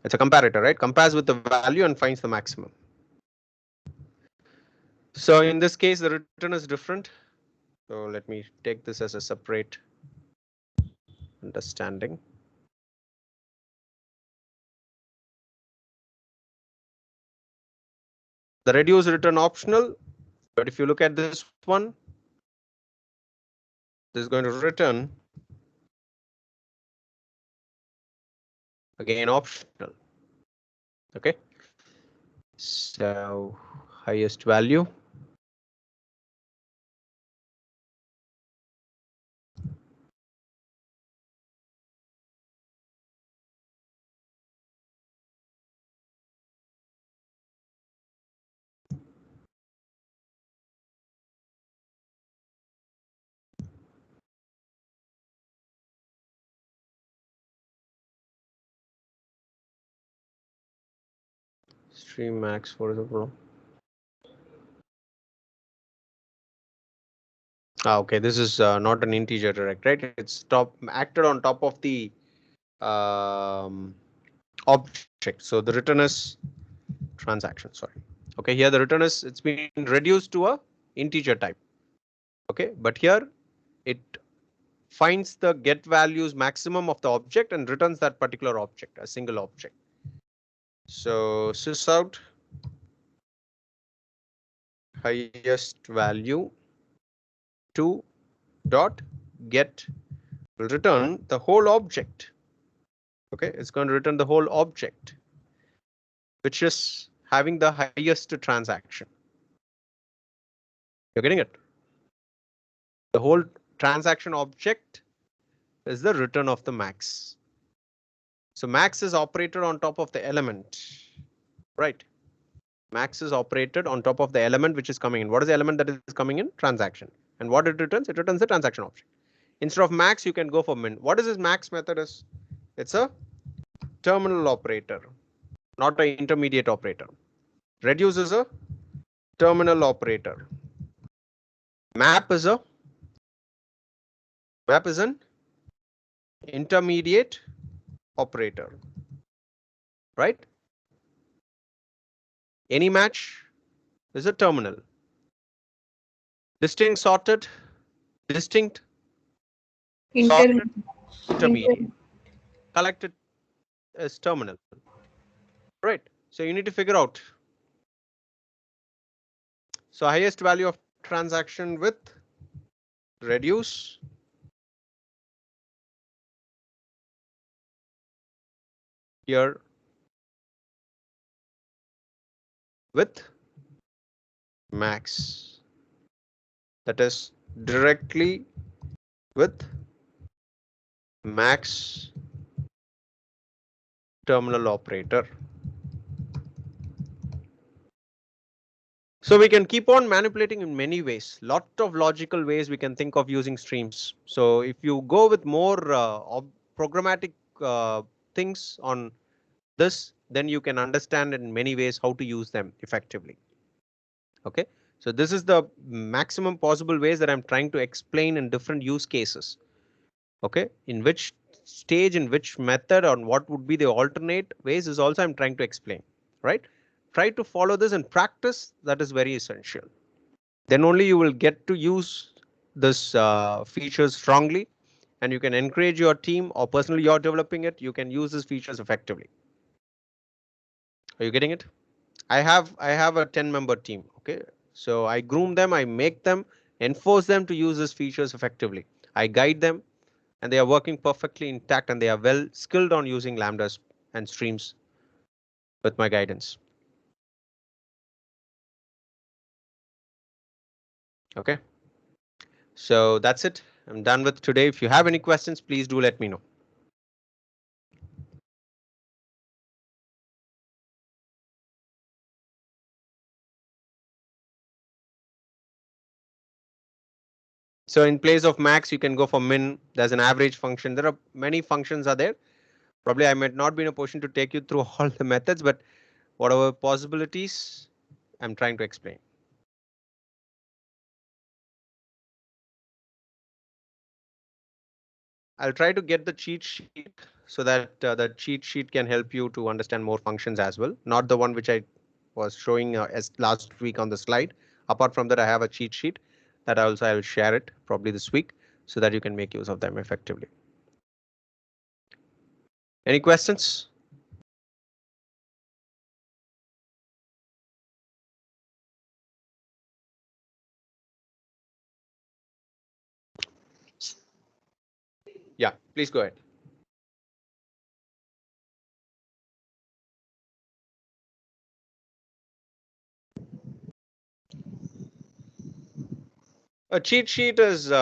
It's a comparator, right? Compares with the value and finds the maximum. So in this case, the return is different. So let me take this as a separate understanding. The reduce return optional, but if you look at this one, this is going to return again optional. Okay. So highest value. Stream max, what is the problem? Okay, this is not an integer direct, right? It's acted on top of the object. So the return is transaction. Sorry. Okay, here the return is, it's been reduced to a integer type. Okay, but here it finds the get values maximum of the object and returns that particular object, a single object. So sys out highest value to dot get will return the whole object. Okay, it's going to return the whole object, which is having the highest transaction. You're getting it? The whole transaction object is the return of the max. So max is operated on top of the element, right? Max is operated on top of the element which is coming in. What is the element that is coming in? Transaction. And what it returns? It returns the transaction object. Instead of max, you can go for min. What is this max method is? It's a terminal operator, not an intermediate operator. Reduce is a terminal operator. Map is an intermediate operator, right? Any match is a terminal. Distinct sorted, distinct sorted, intermediate. Collected is terminal, right? So you need to figure out. So highest value of transaction with reduce here with max, that is directly with max terminal operator. So we can keep on manipulating in many ways. Lot of logical ways we can think of using streams. So if you go with more programmatic things on this, then you can understand in many ways how to use them effectively. Okay, so this is the maximum possible ways that I'm trying to explain in different use cases. Okay, in which stage, in which method, on what would be the alternate ways is also I'm trying to explain, right? Try to follow this in practice. That is very essential. Then only you will get to use this features strongly, and you can encourage your team, or personally you're developing it, you can use these features effectively. Are you getting it? I have a 10-member team. Okay, so I groom them, I make them, enforce them to use these features effectively. I guide them, and they are working perfectly intact, and they are well skilled on using lambdas and streams with my guidance. Okay, so that's it. I'm done with today. If you have any questions, please do let me know. So in place of max, you can go for min. There's an average function. There are many functions are there. Probably I might not be in a position to take you through all the methods, but whatever possibilities I'm trying to explain. I'll try to get the cheat sheet so that the cheat sheet can help you to understand more functions as well. Not the one which I was showing as last week on the slide. Apart from that, I have a cheat sheet that also I will share it probably this week so that you can make use of them effectively. Any questions? Yeah, please go ahead. A cheat sheet is it's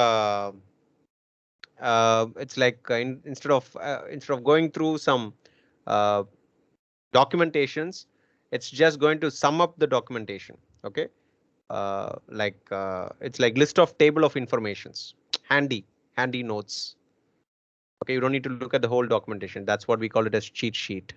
like instead of going through some uh, documentations, it's just going to sum up the documentation. Okay, it's like list of table of informations, handy notes. Okay, you don't need to look at the whole documentation. That's what we call it as cheat sheet.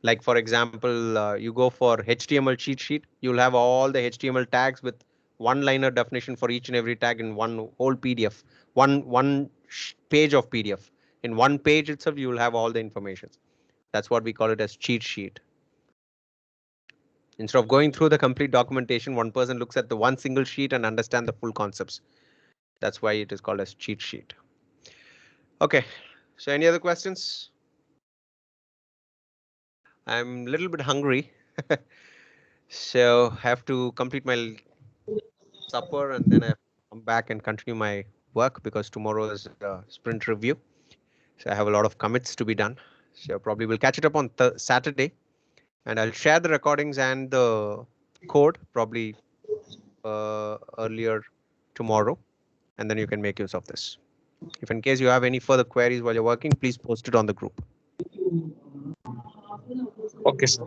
Like for example, you go for HTML cheat sheet, you'll have all the HTML tags with one liner definition for each and every tag in one whole PDF, one page of PDF. In one page itself, you will have all the information. That's what we call it as cheat sheet. Instead of going through the complete documentation, one person looks at the one single sheet and understand the full concepts. That's why it is called as cheat sheet. Okay, so any other questions? I'm a little bit hungry, so I have to complete my supper and then I come back and continue my work because tomorrow is a sprint review. So I have a lot of commits to be done. So probably we'll catch it up on Saturday and I'll share the recordings and the code probably earlier tomorrow, and then you can make use of this. If in case you have any further queries while you're working, please post it on the group. Okay, sir.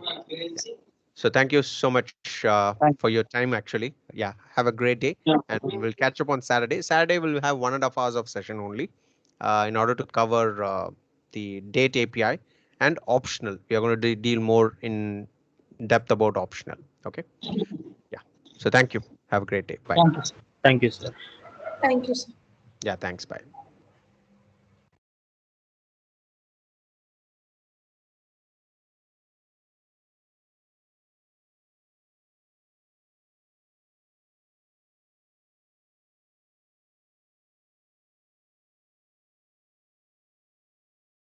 So thank you so much Thank for your time. Actually, yeah, have a great day, you. and we'll catch up on Saturday. Saturday we'll have 1.5 hours of session only, in order to cover the date API and optional. We are going to deal more in depth about optional. Okay. Yeah. So thank you. Have a great day. Bye. Thank you, sir. Thank you, sir. Thank you, sir. Yeah. Thanks. Bye.